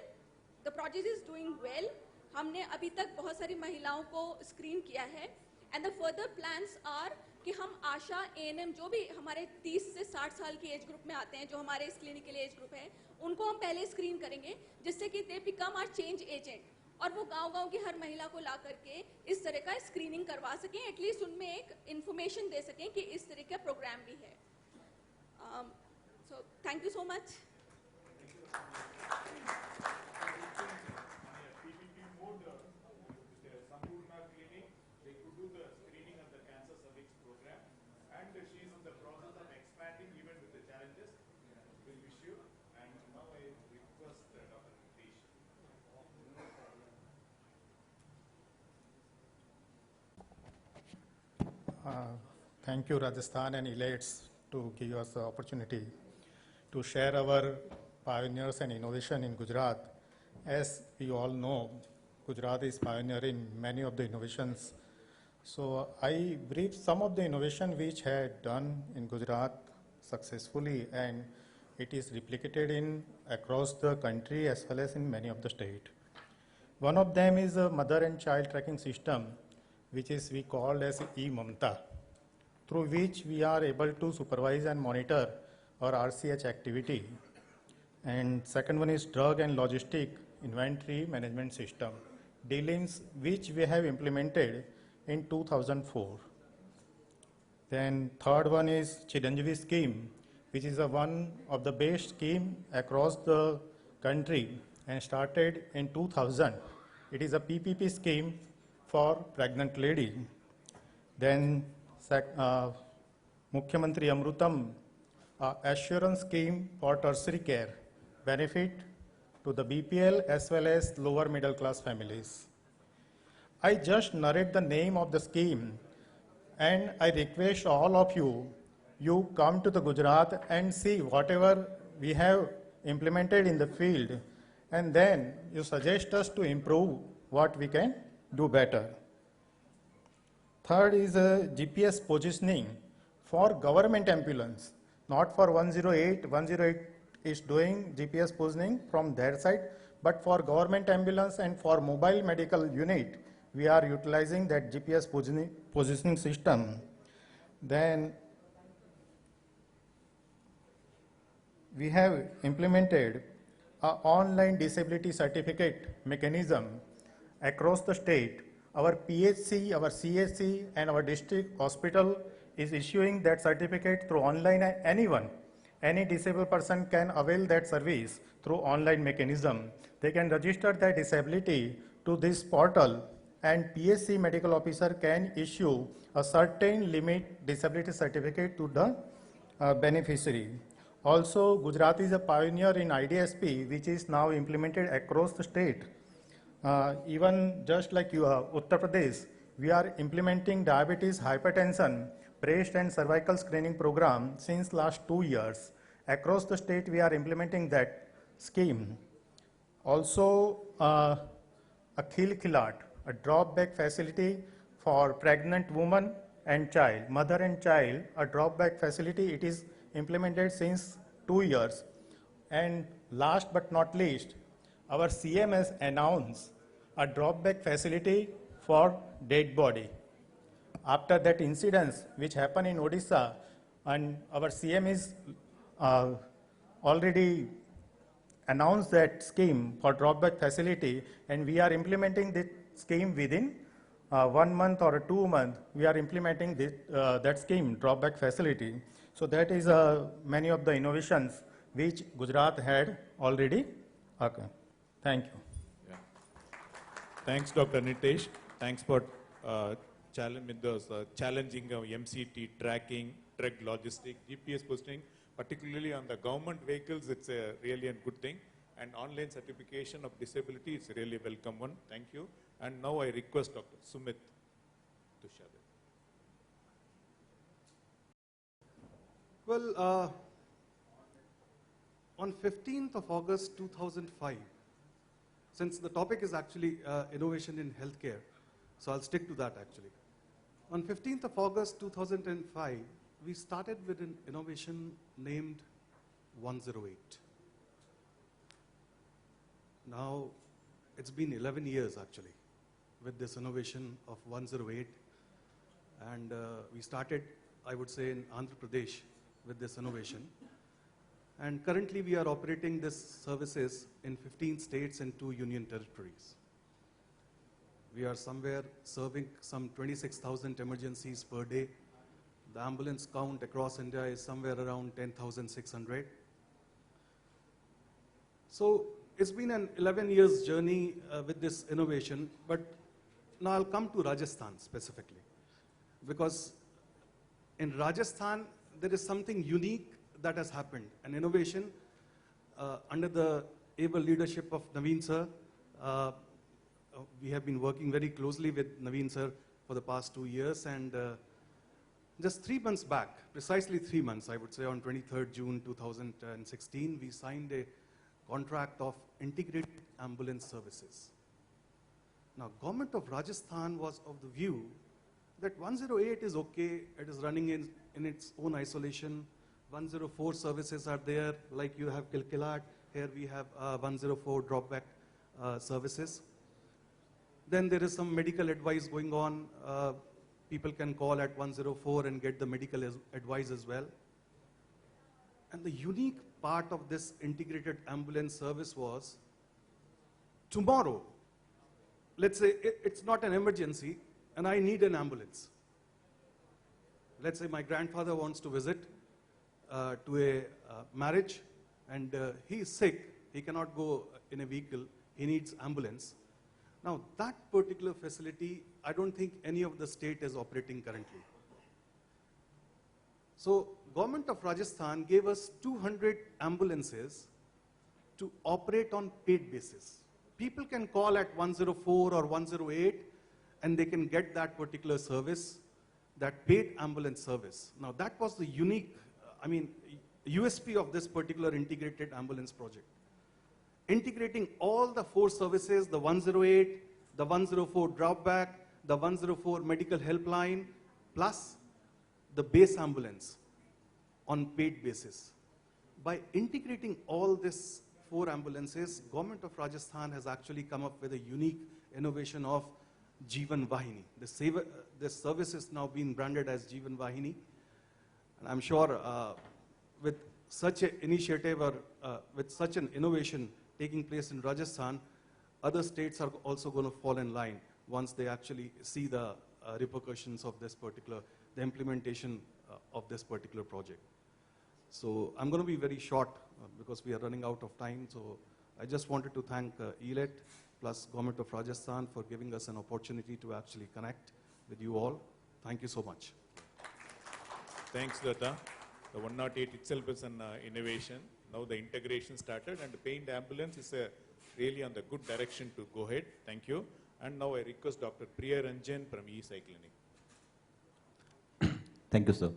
the project is doing well. हमने अभी तक बहुत सारी महिलाओं को स्क्रीन किया है, and the further plans are कि हम आशा, ANM, जो भी हमारे 30 से 60 साल की एज ग्रुप में आते हैं, जो हमारे इस क्लिनिक के लिए एज ग्रुप है, उनको हम पहले स्क्रीन करेंगे, जिससे कि they become our change agent, और वो गांव-गांव की हर महिला को ला करके इस तरह का स्क्रीनिंग करवा सकें, एटलीस्ट उनमें एक इन्फॉर्मेशन दे सकें कि इस तरह का प्रोग्राम भी है। सो thank you so much. Thank you, Rajasthan and Elites, to give us the opportunity to share our pioneers and innovation in Gujarat. As we all know, Gujarat is pioneer in many of the innovations. So I brief some of the innovation which had done in Gujarat successfully, and it is replicated in across the country as well as in many of the state. One of them is a mother and child tracking system, which is we call as eMamta, through which we are able to supervise and monitor our RCH activity. And second one is drug and logistic inventory management system, dealings which we have implemented in 2004. Then third one is Chiranjeevi scheme, which is one of the best scheme across the country and started in 2000. It is a PPP scheme for pregnant lady. Then Mukhyamantri Amrutam assurance scheme for tertiary care, benefit to the BPL as well as lower middle class families. I just narrate the name of the scheme, and I request all of you, you come to the Gujarat and see whatever we have implemented in the field, and then you suggest us to improve what we can do better. Third is GPS positioning for government ambulance, not for 108. 108 is doing GPS positioning from their side, but for government ambulance and for mobile medical unit, we are utilizing that GPS positioning system. Then we have implemented an online disability certificate mechanism across the state. Our PHC, our CHC, and our district hospital is issuing that certificate through online. Anyone, any disabled person can avail that service through online mechanism. They can register their disability to this portal, and PHC medical officer can issue a certain limit disability certificate to the beneficiary. Also, Gujarat is a pioneer in IDSP, which is now implemented across the state. Even just like you, Uttar Pradesh, we are implementing diabetes, hypertension, breast and cervical screening program since last 2 years. Across the state, we are implementing that scheme. Also, Akhil Khilat, a drop-back facility for pregnant woman and child, mother and child, a drop-back facility. It is implemented since 2 years. And last but not least, our CM has announced a drop-back facility for dead body. After that incident which happened in Odisha, and our CM is already announced that scheme for drop-back facility, and we are implementing this scheme within 1 month or 2 months. We are implementing this, that scheme, drop-back facility. So that is many of the innovations which Gujarat had already. Okay. Thank you. Yeah. Thanks, Dr. Nitesh. Thanks for challenging MCT tracking, drug logistics, GPS posting, particularly on the government vehicles. It's really a good thing. And online certification of disability is really a welcome one. Thank you. And now I request Dr. Sumit to share that. Well, on 15th of August 2005, since the topic is actually innovation in healthcare, so I'll stick to that actually. On 15th of August 2005, we started with an innovation named 108. Now, it's been 11 years actually with this innovation of 108, and we started, I would say, in Andhra Pradesh with this innovation. And currently we are operating this services in 15 states and 2 union territories. We are somewhere serving some 26,000 emergencies per day. The ambulance count across India is somewhere around 10,600. So it's been an 11 years journey with this innovation, but now I'll come to Rajasthan specifically. Because in Rajasthan, there is something unique that has happened, an innovation under the able leadership of Naveen sir. We have been working very closely with Naveen sir for the past 2 years, and just 3 months back, precisely 3 months, I would say on 23rd June 2016, we signed a contract of integrated ambulance services. Now, government of Rajasthan was of the view that 108 is okay, it is running in its own isolation. 104 services are there, like you have Kilkilat, here we have 104 drop-back services. Then there is some medical advice going on. People can call at 104 and get the medical advice as well. And the unique part of this integrated ambulance service was, tomorrow, let's say it's not an emergency and I need an ambulance. Let's say my grandfather wants to visit to a marriage, and he is sick, he cannot go in a vehicle, he needs ambulance. Now, that particular facility, I don't think any of the state is operating currently. So, government of Rajasthan gave us 200 ambulances to operate on paid basis. People can call at 104 or 108 and they can get that particular service, that paid ambulance service. Now that was the unique, USP of this particular integrated ambulance project. Integrating all the 4 services, the 108, the 104 dropback, the 104 medical helpline, plus the base ambulance on paid basis. By integrating all these 4 ambulances, government of Rajasthan has actually come up with a unique innovation of Jeevan Vahini. The service is now being branded as Jeevan Vahini. And I'm sure with such an initiative or with such an innovation taking place in Rajasthan, other states are also going to fall in line once they actually see the repercussions of this particular, the implementation of this particular project. So I'm going to be very short because we are running out of time. So I just wanted to thank ELET plus Government of Rajasthan for giving us an opportunity to actually connect with you all. Thank you so much. Thanks, Datta. The 108 itself is an innovation. Now the integration started, and the paid ambulance is really on the good direction to go ahead. Thank you. And now I request Dr. Priya Ranjan from eCyclinic. Thank you, sir.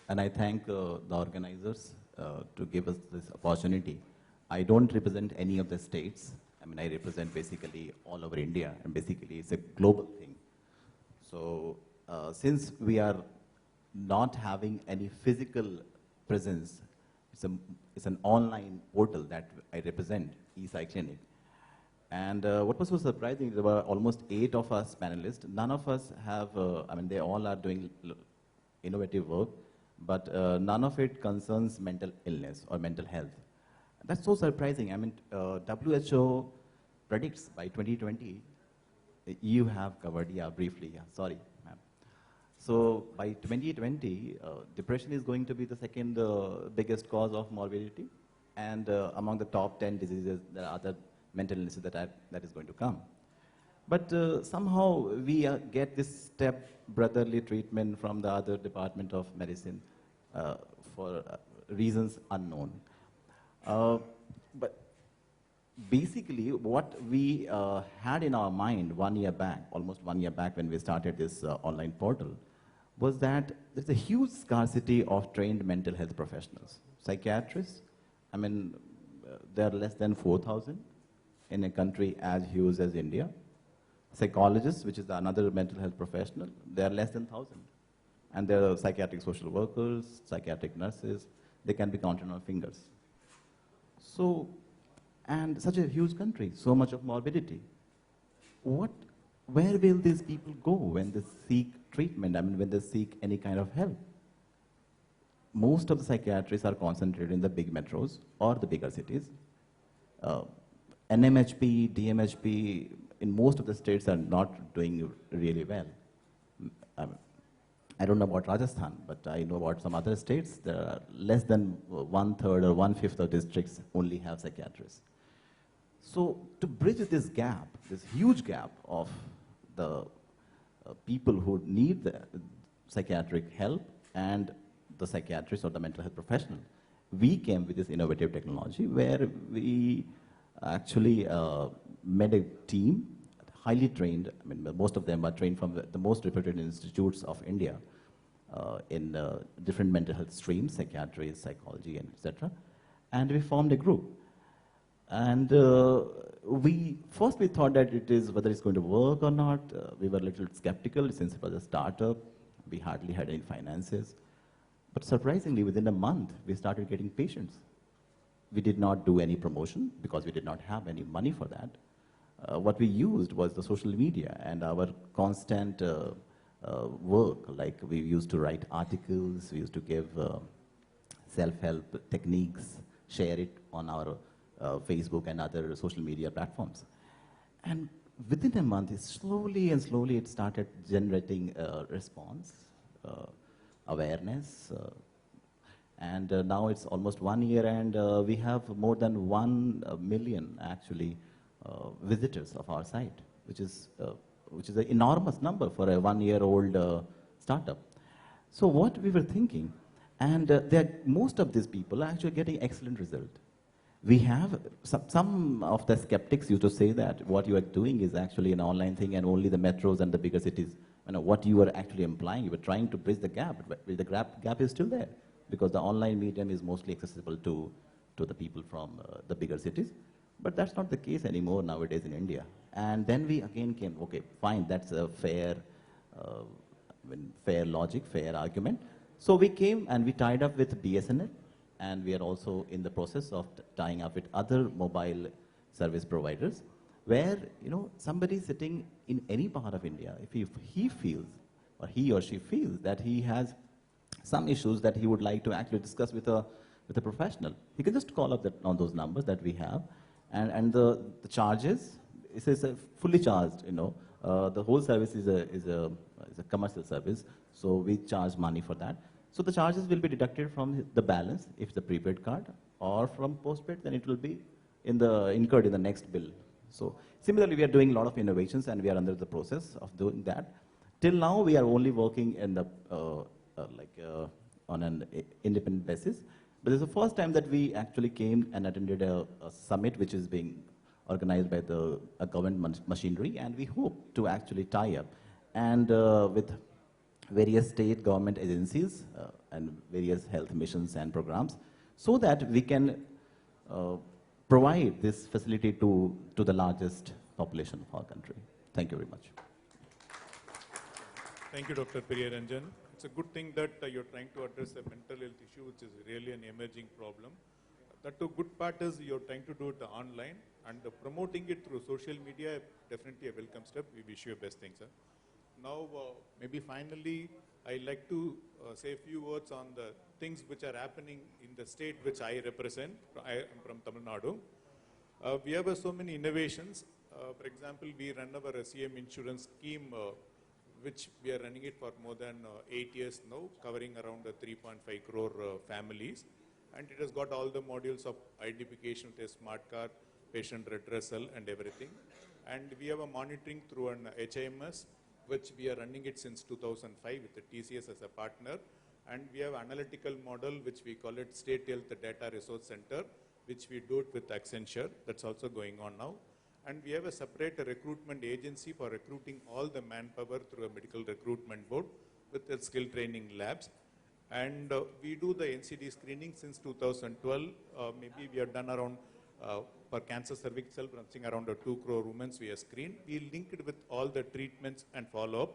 And I thank the organizers to give us this opportunity. I don't represent any of the states. I represent basically all over India, and basically it's a global thing. So since we are not having any physical presence, it's an online portal that I represent, eCyclinic. And what was so surprising, there were almost 8 of us panelists. None of us have, they all are doing innovative work, but none of it concerns mental illness or mental health. That's so surprising. WHO predicts by 2020, you have covered, briefly, sorry, ma'am. So by 2020, depression is going to be the second biggest cause of morbidity, and among the top 10 diseases, there are other mental illnesses that is going to come. But somehow we get this step-brotherly treatment from the other Department of Medicine for reasons unknown. But basically, what we had in our mind 1 year back, almost 1 year back when we started this online portal, was that there's a huge scarcity of trained mental health professionals. Psychiatrists, there are less than 4,000 in a country as huge as India. Psychologists, which is another mental health professional, they are less than 1,000. And there are psychiatric social workers, psychiatric nurses, they can be counted on fingers. So, and such a huge country, so much of morbidity. Where will these people go when they seek treatment, when they seek any kind of help? Most of the psychiatrists are concentrated in the big metros or the bigger cities. NMHP, DMHP, in most of the states are not doing really well. I don't know about Rajasthan, but I know about some other states. There are less than 1/3 or 1/5 of districts only have psychiatrists. So to bridge this gap, this huge gap of the people who need the psychiatric help and the psychiatrist or the mental health professional, we came with this innovative technology where we actually made a team, highly trained. Most of them are trained from the most reputed institutes of India in different mental health streams, psychiatry, psychology, and etc. And we formed a group. And first we thought that whether it's going to work or not. We were a little skeptical since it was a startup. We hardly had any finances. But surprisingly, within a month, we started getting patients. We did not do any promotion because we did not have any money for that. What we used was the social media and our constant work. Like we used to write articles, we used to give self-help techniques, share it on our Facebook and other social media platforms. And within a month, slowly it started generating response, awareness, and now it's almost 1 year, and we have more than 1 million actually visitors of our site. which is an enormous number for a 1-year-old startup. So what we were thinking, and most of these people are actually getting excellent result. We have some of the skeptics used to say that what you are doing is actually an online thing and only the metros and the bigger cities. What you are actually implying, you were trying to bridge the gap, but the gap is still there because the online medium is mostly accessible to the people from the bigger cities. But that's not the case anymore nowadays in India. And then we again came, okay, fine, that's a fair logic, fair argument. So we came and we tied up with BSNL, and we are also in the process of tying up with other mobile service providers, where somebody sitting in any part of India, if he feels, or he or she feels that he has some issues that he would like to actually discuss with a professional, he can just call up on those numbers that we have, and the charges is a fully charged. The whole service is a commercial service, so we charge money for that. So the charges will be deducted from the balance if it's a prepaid card, or from postpaid, then it will be incurred in the next bill. So similarly, we are doing a lot of innovations, and we are under the process of doing that. Till now, we are only working in the on an independent basis. But this is the first time that we actually came and attended a summit which is being organized by the government machinery, and we hope to actually tie up and with various state government agencies and various health missions and programs, so that we can provide this facility to the largest population of our country. Thank you very much. Thank you, Dr. Priyaranjan. It's a good thing that you're trying to address a mental health issue, which is really an emerging problem. The good part is you're trying to do it online, and promoting it through social media, definitely a welcome step. We wish you the best thing, sir. Now, maybe finally, I'd like to say a few words on the things which are happening in the state which I represent. I am from Tamil Nadu. We have so many innovations. For example, we run our CM insurance scheme, which we are running it for more than 8 years now, covering around 3.5 crore families. And it has got all the modules of identification with a smart card, patient redressal, and everything. And we have a monitoring through an HIMS, which we are running it since 2005 with the TCS as a partner. And we have analytical model, which we call it State Health Data Resource Center, which we do it with Accenture. That's also going on now. And we have a separate recruitment agency for recruiting all the manpower through a medical recruitment board with the skill training labs. And we do the NCD screening since 2012. Maybe we have done around, for cancer cervix itself, around 2 crore women we have screened. We link it with all the treatments and follow-up,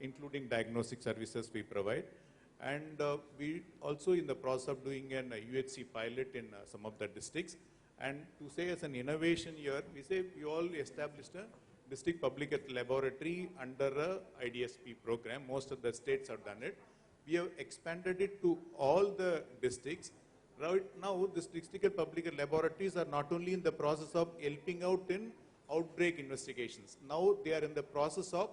including diagnostic services we provide. And we also in the process of doing an UHC pilot in some of the districts. And to say as an innovation here, we say we all established a district public health laboratory under a IDSP program. Most of the states have done it. We have expanded it to all the districts. Right now, this district public health laboratories are not only in the process of helping out in outbreak investigations. Now they are in the process of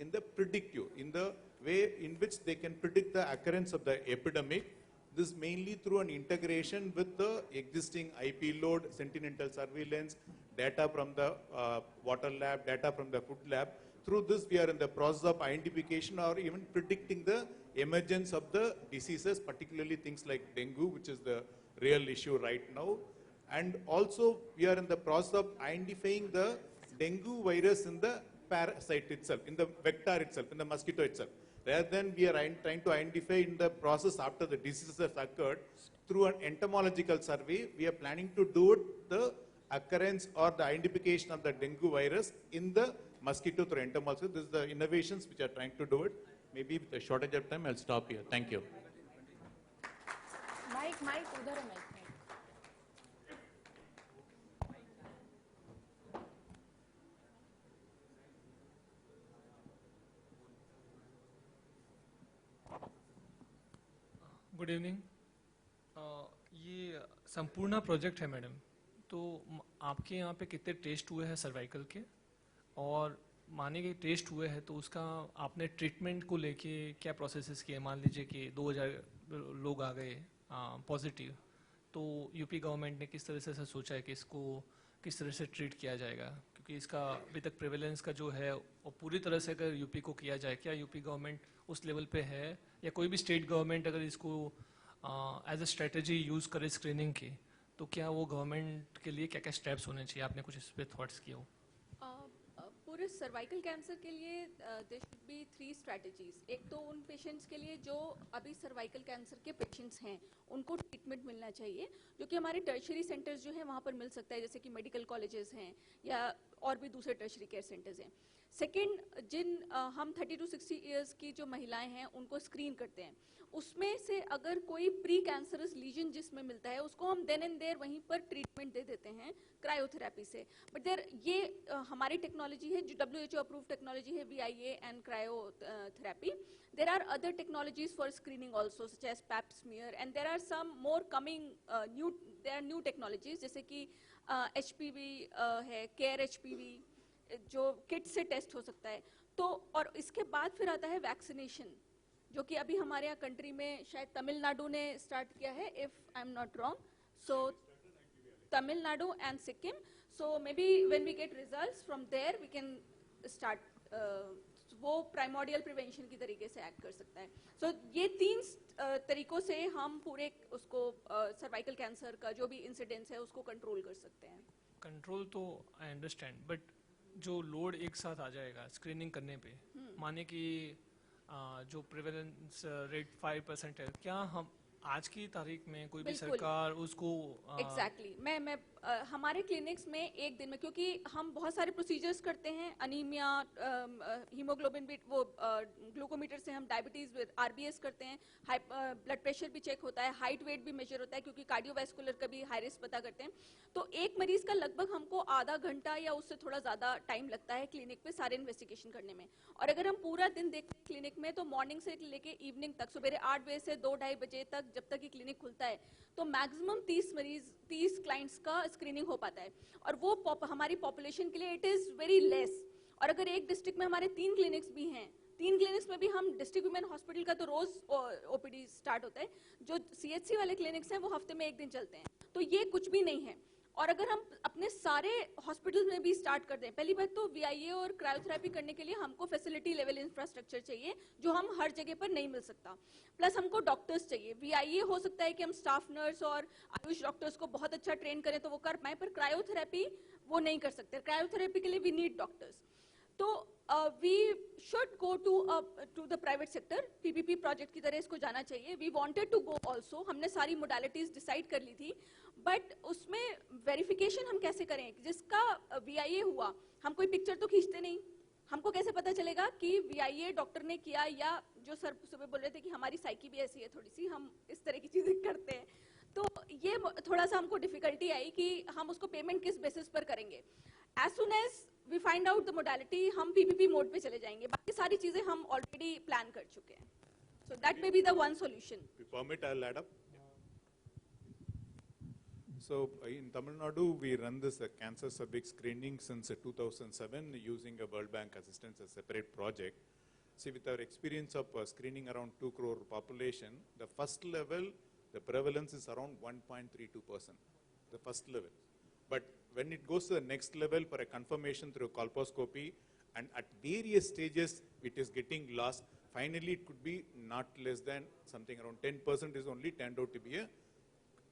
in the predictive, in the way in which they can predict the occurrence of the epidemic. This mainly through an integration with the existing IP load, sentinel surveillance, data from the water lab, data from the food lab. Through this, we are in the process of identification or even predicting the emergence of the diseases, particularly things like dengue, which is the real issue right now. And also, we are in the process of identifying the dengue virus in the parasite itself, in the vector itself, in the mosquito itself. Rather than we are trying to identify in the process after the disease has occurred, through an entomological survey, we are planning to do it, the occurrence or the identification of the dengue virus in the mosquito through entomology. This is the innovations which are trying to do it. Maybe with a shortage of time, I'll stop here. Thank you. Mike, udhar hai mic. Good evening. ये Sampurna project है madam, तो आपके यहाँ पे कितने test हुए हैं cervical के, और माने कि टेस्ट हुए हैं तो उसका आपने ट्रीटमेंट को लेके क्या प्रोसेसेस किए? मान लीजिए कि 2000 लोग आ गए पॉजिटिव, तो यूपी गवर्नमेंट ने किस तरह से सोचा है कि इसको किस तरह से ट्रीट किया जाएगा? क्योंकि इसका अभी तक प्रेवलेंस का जो है वो पूरी तरह से अगर यूपी को किया जाए, क्या यूपी गवर्नमेंट उस लेवल पे है, या कोई भी स्टेट गवर्नमेंट अगर इसको एज अ स्ट्रेटजी यूज़ करे स्क्रीनिंग की, तो क्या वो गवर्नमेंट के लिए क्या क्या स्टेप्स होने चाहिए? आपने कुछ इस पर थॉट्स किए हो? पूरे सर्वाइकल कैंसर के लिए देयर शुड बी 3 स्ट्रेटजीज। एक तो उन पेशेंट्स के लिए जो अभी सर्वाइकल कैंसर के पेशेंट्स हैं उनको ट्रीटमेंट मिलना चाहिए, जो कि हमारे टर्शरी सेंटर्स जो हैं वहाँ पर मिल सकता है, जैसे कि मेडिकल कॉलेजेस हैं या और भी दूसरे टर्शरी केयर सेंटर्स हैं। सेकेंड, हम 30 to 60 ईयर्स की जो महिलाएं हैं उनको स्क्रीन करते हैं, उसमें से अगर कोई प्री कैंसरस लीजन जिसमें मिलता है उसको हम देन एंड देयर वहीं पर ट्रीटमेंट दे देते हैं क्रायोथेरेपी से। बट देयर ये हमारी टेक्नोलॉजी है जो WHO अप्रूव टेक्नोलॉजी है, VIA and cryotherapy. There are other technologies for screening also such as pap smear, and there are some more coming new technologies, जैसे कि HPV है, केयर HPV जो kit से टेस्ट हो सकता है। तो और इसके बाद फिर आता है वैक्सीनेशन, जो कि अभी हमारे यहाँ कंट्री में शायद तमिलनाडु ने स्टार्ट किया है, if I am not wrong, so Tamil Nadu and Sikkim. So maybe when we get results from there we can start, वो प्राइमोडियल प्रिवेंशन की तरीके से एक्ट कर सकता है। सो ये 3 तरीकों से हम पूरे उसको सर्वाइकल कैंसर का जो भी इंसिडेंस है उसको कंट्रोल कर सकते हैं। कंट्रोल तो आई अंडरस्टैंड, बट जो लोड एक साथ आ जाएगा स्क्रीनिंग करने पे, माने कि जो प्रिवेलेंस रेट 5% है, क्या हम आज की तारीख में कोई भी सरकार उसको एग्जैक्टली मैं हमारे क्लिनिक्स में एक दिन में, क्योंकि हम बहुत सारे प्रोसीजर्स करते हैं, अनीमिया, हीमोग्लोबिन भी, वो ग्लूकोमीटर से हम डायबिटीज RBS करते हैं, ब्लड प्रेशर भी चेक होता है, हाइट वेट भी मेजर होता है, क्योंकि कार्डियोवैस्कुलर का भी हाई रिस्क पता करते हैं। तो एक मरीज का लगभग हमको आधा घंटा या उससे थोड़ा ज्यादा टाइम लगता है क्लिनिक पे सारे इन्वेस्टिगेशन करने में। और अगर हम पूरा दिन देखते हैं क्लिनिक में, तो मॉर्निंग से लेके इवनिंग तक, सुबह 8 बजे से 2-2:30 बजे तक, जब तक ये क्लिनिक खुलता है, तो मैक्सिमम 30 क्लाइंट्स का स्क्रीनिंग हो पाता है। और वो हमारी पॉपुलेशन के लिए इट इज वेरी लेस। और अगर एक डिस्ट्रिक्ट में हमारे 3 क्लिनिक्स भी हैं, 3 क्लिनिक्स में भी हम डिस्ट्रिक्ट वुमेन हॉस्पिटल का तो रोज OPD स्टार्ट होता है, जो CHC वाले क्लिनिक्स हैं वो हफ्ते में 1 दिन चलते हैं, तो ये कुछ भी नहीं है। और अगर हम अपने सारे हॉस्पिटल में भी स्टार्ट कर दें, पहली बात तो VIA और क्रायोथेरेपी करने के लिए हमको फैसिलिटी लेवल इंफ्रास्ट्रक्चर चाहिए, जो हम हर जगह पर नहीं मिल सकता। प्लस हमको डॉक्टर्स चाहिए। VIA हो सकता है कि हम स्टाफ नर्स और आयुष डॉक्टर्स को बहुत अच्छा ट्रेन करें तो वो कर पाए, पर क्रायोथेरेपी वो नहीं कर सकते। क्रायोथेरेपी के लिए वी नीड डॉक्टर्स। तो we should go to the private sector, PPP project की तरह इसको जाना चाहिए। We wanted to go also, हमने सारी मोडालिटीज डिसाइड कर ली थी, बट उसमें वेरिफिकेशन हम कैसे करें? जिसका VIA हुआ, हम कोई पिक्चर तो खींचते नहीं, हमको कैसे पता चलेगा कि VIA डॉक्टर ने किया, या जो सर सुबह बोल रहे थे कि हमारी साइकी भी ऐसी है थोड़ी सी, हम इस तरह की चीजें करते हैं। तो ये थोड़ा सा हमको डिफिकल्टी आई कि हम उसको पेमेंट किस बेसिस पर करेंगे। As soon as we find out the modality, हम PPP मोड पे चले जाएंगे। बाकी सारी चीजें हम ऑलरेडी प्लान कर चुके हैं। So that may be the one solution. Permit, I'll add up. So in Tamil Nadu, we run this cancer cervix screening since 2007 using a World Bank assistance, a separate project. See, with our experience of screening around 2 crore population, the first level, the prevalence is around 1.32%, the first level. But when it goes to the next level for a confirmation through colposcopy, and at various stages it is getting lost, finally it could be not less than something around 10% is only turned out to be a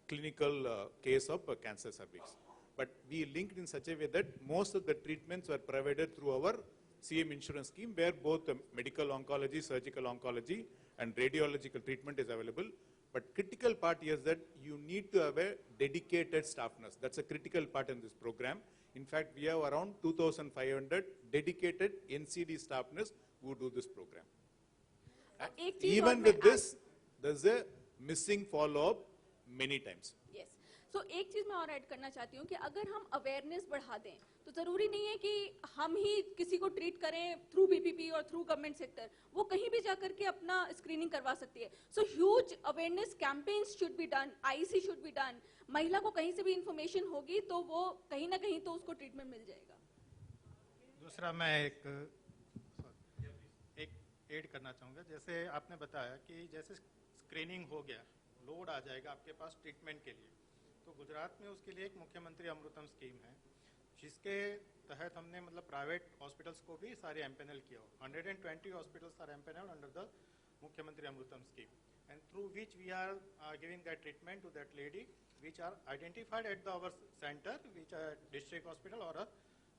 clinical case of cancer cervix. But we linked in such a way that most of the treatments were provided through our CM insurance scheme, where both medical oncology, surgical oncology and radiological treatment is available. But critical part is that you need to have a dedicated staff nurse. That's a critical part in this program. In fact, we have around 2,500 dedicated NCD staff nurse who do this program. Even with this, there's a missing follow-up many times. Yes. So एक चीज मैं और add करना चाहती हूँ कि अगर हम अवेयरनेस बढ़ा दें, तो जरूरी नहीं है कि हम ही किसी को ट्रीट करें थ्रू PPP और थ्रू गवर्नमेंट सेक्टर, वो कहीं भी जाकर के अपना स्क्रीनिंग करवा सकती है। So huge awareness campaigns should be done, IC should be done. महिला को कहीं से भी इंफॉर्मेशन होगी तो वो कहीं ना कहीं तो उसको ट्रीटमेंट मिल जाएगा। दूसरा मैं एक ऐड करना चाहूँगा, जैसे आपने बताया कि जैसे स्क्रीनिंग हो गया, लोड आ जाएगा आपके पास ट्रीटमेंट के लिए, तो गुजरात में उसके लिए एक मुख्यमंत्री अमृतम स्कीम है। जिसके तहत हमने मतलब प्राइवेट हॉस्पिटल्स को भी सारे एमपैनल किया हो. 120 hospitals are empanel under the Mukhyamantri Amrutam scheme, and through which we are giving that treatment to that lady, which are identified at our center, which are district hospital or a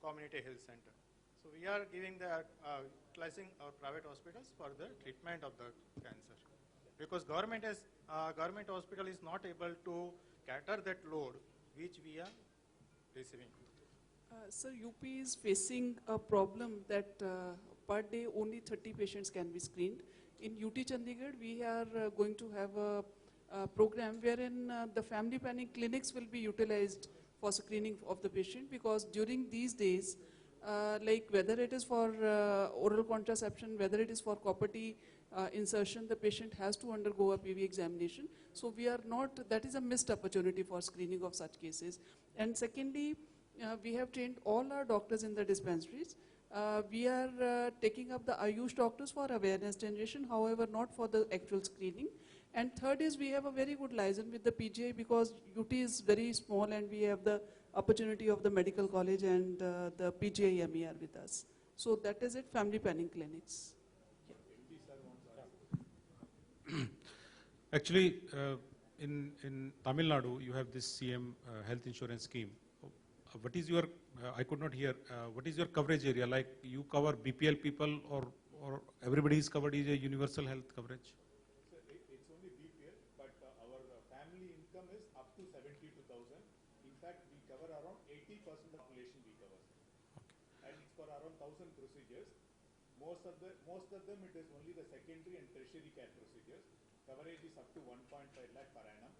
community health center. So we are giving the utilizing our private hospitals for the treatment of the cancer, because government hospital is not able to cater that load which we are receiving. Sir, UP is facing a problem that per day only 30 patients can be screened. In UT Chandigarh, we are going to have a program wherein the family planning clinics will be utilized for screening of the patient, because during these days, like whether it is for oral contraception, whether it is for copper T insertion, the patient has to undergo a PV examination. So we are not, that is a missed opportunity for screening of such cases. And secondly, we have trained all our doctors in the dispensaries. We are taking up the Ayush doctors for awareness generation, however, not for the actual screening. And third is we have a very good liaison with the PGI, because UT is very small and we have the opportunity of the medical college and the PGI MER with us. So that is it, family planning clinics. Actually, in Tamil Nadu, you have this CM health insurance scheme. What is your, I could not hear, what is your coverage area? Like you cover BPL people, or everybody is covered, is a universal health coverage? It's only BPL, but our family income is up to 72,000. In fact, we cover around 80% of the population we cover. Okay. And it's for around 1,000 procedures. Most of them it is only the secondary and tertiary care procedures. Coverage is up to 1.5 lakh per annum.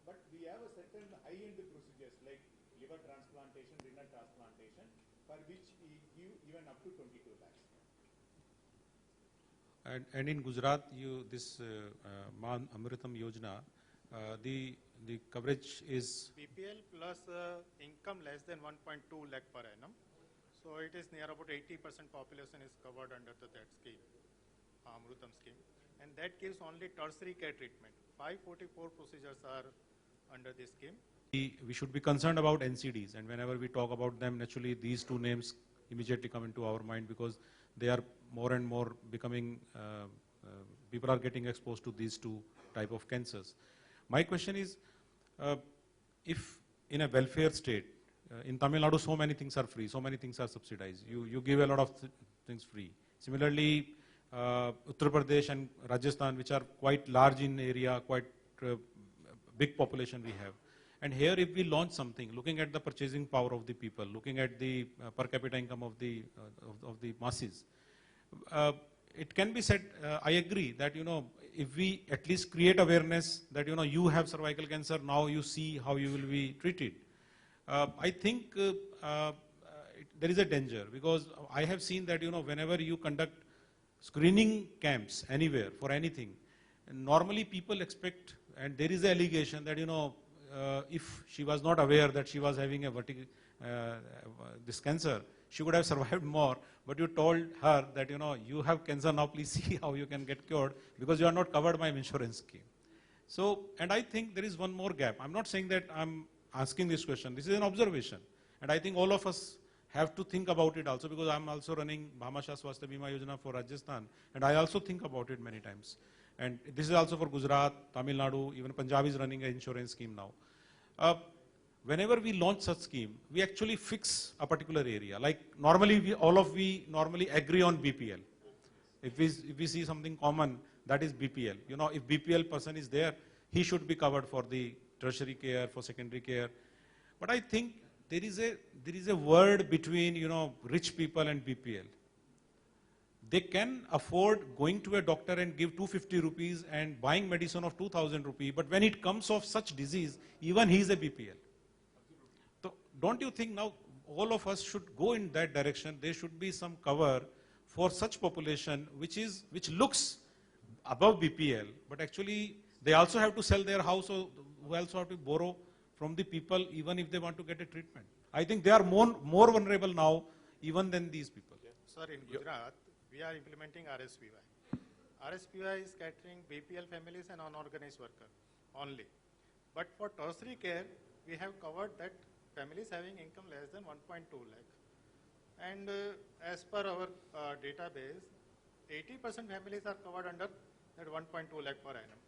But we have a certain high-end procedures like liver transplantation, renal transplantation, for which we give even up to 22 lakhs. And in Gujarat, this Maan Amritam Yojana, the coverage is BPL plus income less than 1.2 lakh per annum. So it is near about 80% population is covered under that scheme, Amrutam scheme. And that gives only tertiary care treatment. 544 procedures are under this scheme. We should be concerned about NCDs, and whenever we talk about them, naturally these two names immediately come into our mind, because they are more and more becoming, people are getting exposed to these two type of cancers. My question is, if in a welfare state, in Tamil Nadu so many things are free, so many things are subsidized, you give a lot of things free. Similarly, Uttar Pradesh and Rajasthan, which are quite large in area, quite big population we have. And here if we launch something, looking at the purchasing power of the people, looking at the per capita income of the masses, it can be said, I agree that, if we at least create awareness that, you have cervical cancer, now you see how you will be treated. I think there is a danger, because I have seen that, whenever you conduct screening camps anywhere for anything, normally people expect, and there is an allegation that, if she was not aware that she was having this cancer, she would have survived more. But you told her that, you have cancer now, please see how you can get cured, because you are not covered by insurance scheme. So, and I think there is one more gap. I'm not saying that I'm asking this question. This is an observation. And I think all of us have to think about it also, because I'm also running Bhamasha Swasthya Bima Yojana for Rajasthan, and I also think about it many times. And this is also for Gujarat, Tamil Nadu, even Punjab is running an insurance scheme now. Whenever we launch such scheme, we actually fix a particular area. Like normally, we normally agree on BPL. If we see something common, that is BPL. If BPL person is there, he should be covered for the tertiary care, for secondary care. But I think there is a word between, rich people and BPL. They can afford going to a doctor and give 250 rupees and buying medicine of 2,000 rupees. But when it comes of such disease, even he is a BPL. So don't you think now all of us should go in that direction? There should be some cover for such population which looks above BPL, but actually they also have to sell their house, or who also have to borrow from the people even if they want to get a treatment. I think they are more vulnerable now even than these people. Sir, in Gujarat, we are implementing RSPY. RSPY is catering BPL families and unorganized worker only. But for tertiary care, we have covered that families having income less than 1.2 lakh. And as per our database, 80% families are covered under that 1.2 lakh per annum.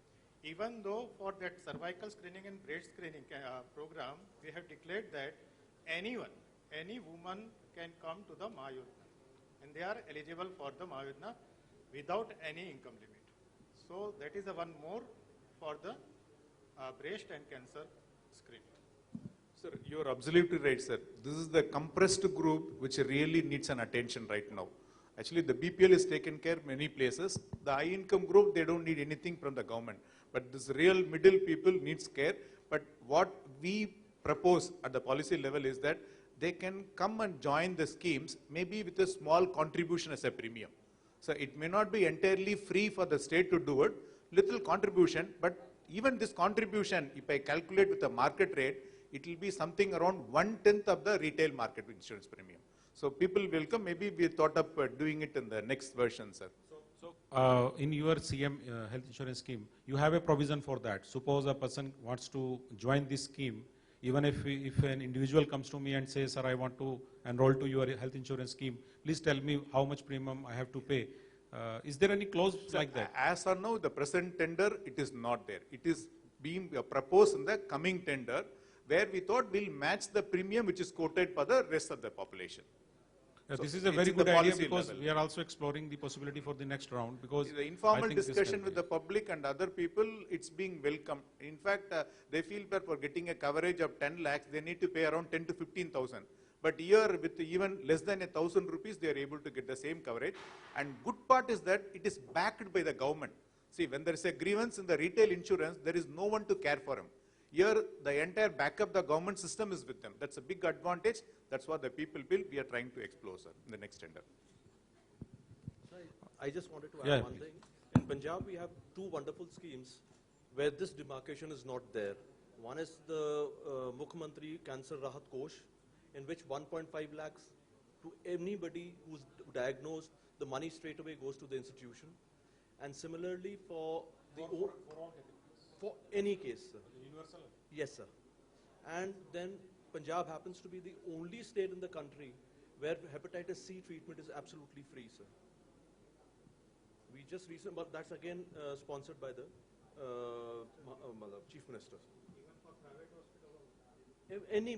Even though for that cervical screening and breast screening program, we have declared that anyone, any woman can come to the Mahayojana, and they are eligible for the Mahayojana without any income limit. So that is the one more for the breast and cancer screening. Sir, you are absolutely right, sir. This is the compressed group which really needs an attention right now. Actually, the BPL is taken care many places. The high income group, they don't need anything from the government. But this real middle people needs care. But what we propose at the policy level is that they can come and join the schemes, maybe with a small contribution as a premium. So it may not be entirely free for the state to do it, little contribution, but even this contribution, if I calculate with the market rate, it will be something around 1/10 of the retail market insurance premium. So people will come, maybe we thought of doing it in the next version, sir. So in your CM health insurance scheme, you have a provision for that. Suppose a person wants to join this scheme, even if an individual comes to me and says, sir, I want to enroll to your health insurance scheme, please tell me how much premium I have to pay. Is there any clause like that? As of now, the present tender, it is not there. It is being proposed in the coming tender, where we thought we'll match the premium which is quoted for the rest of the population. So this is a it's very in the good idea policy because level. we are also exploring the possibility for the next round because The I informal think this discussion can with be- the public and other people, it's being welcomed. In fact, they feel that for getting a coverage of 10 lakhs, they need to pay around 10 to 15,000. But here, with even less than 1,000 rupees, they are able to get the same coverage. And good part is that it is backed by the government. See, when there is a grievance in the retail insurance, there is no one to care for him. Here, the entire backup, the government system is with them. That's a big advantage. That's what the people will. We are trying to explore, sir, in the next tender. I just wanted to add Yeah, one please. thing. In Punjab, we have two wonderful schemes where this demarcation is not there. One is the Mukhyamantri Cancer Rahat Kosh, in which 1.5 lakhs to anybody who's diagnosed, the money straight away goes to the institution. And similarly for the for any case, sir. Universal? Yes, sir. And then Punjab happens to be the only state in the country where hepatitis C treatment is absolutely free, sir. We just recently, but that's again sponsored by the Chief Minister. Even for private hospital? Any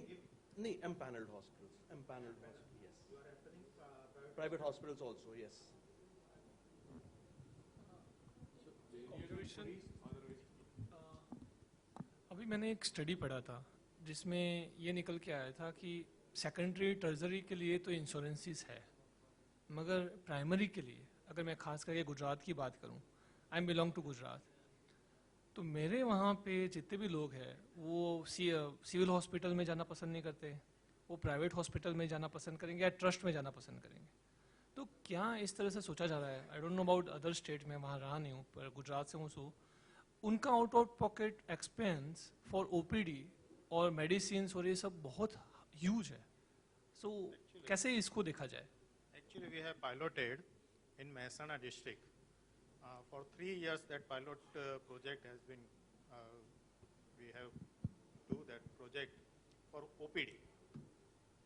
empaneled hospitals, yes. You are entering Private hospitals also, yes. अभी मैंने एक study पढ़ा था जिसमें ये निकल के आया था कि सेकेंडरी टर्जरी के लिए तो इंश्योरेंसेस है मगर प्राइमरी के लिए अगर मैं खास करके गुजरात की बात करूं, आई बिलोंग टू गुजरात, तो मेरे वहाँ पे जितने भी लोग हैं वो सिविल हॉस्पिटल में जाना पसंद नहीं करते, वो प्राइवेट हॉस्पिटल में जाना पसंद करेंगे या ट्रस्ट में जाना पसंद करेंगे. तो क्या इस तरह से सोचा जा रहा है? I don't know about other state, में वहाँ रहा नहीं हूँ पर गुजरात से हूँ, सो उनका out of pocket expense for OPD और मेडिसिन और ये सब बहुत ह्यूज है. सो कैसे इसको देखा जाए? Actually, we have piloted in Mehsana district. For 3 years, that pilot project has been, we have do that project for OPD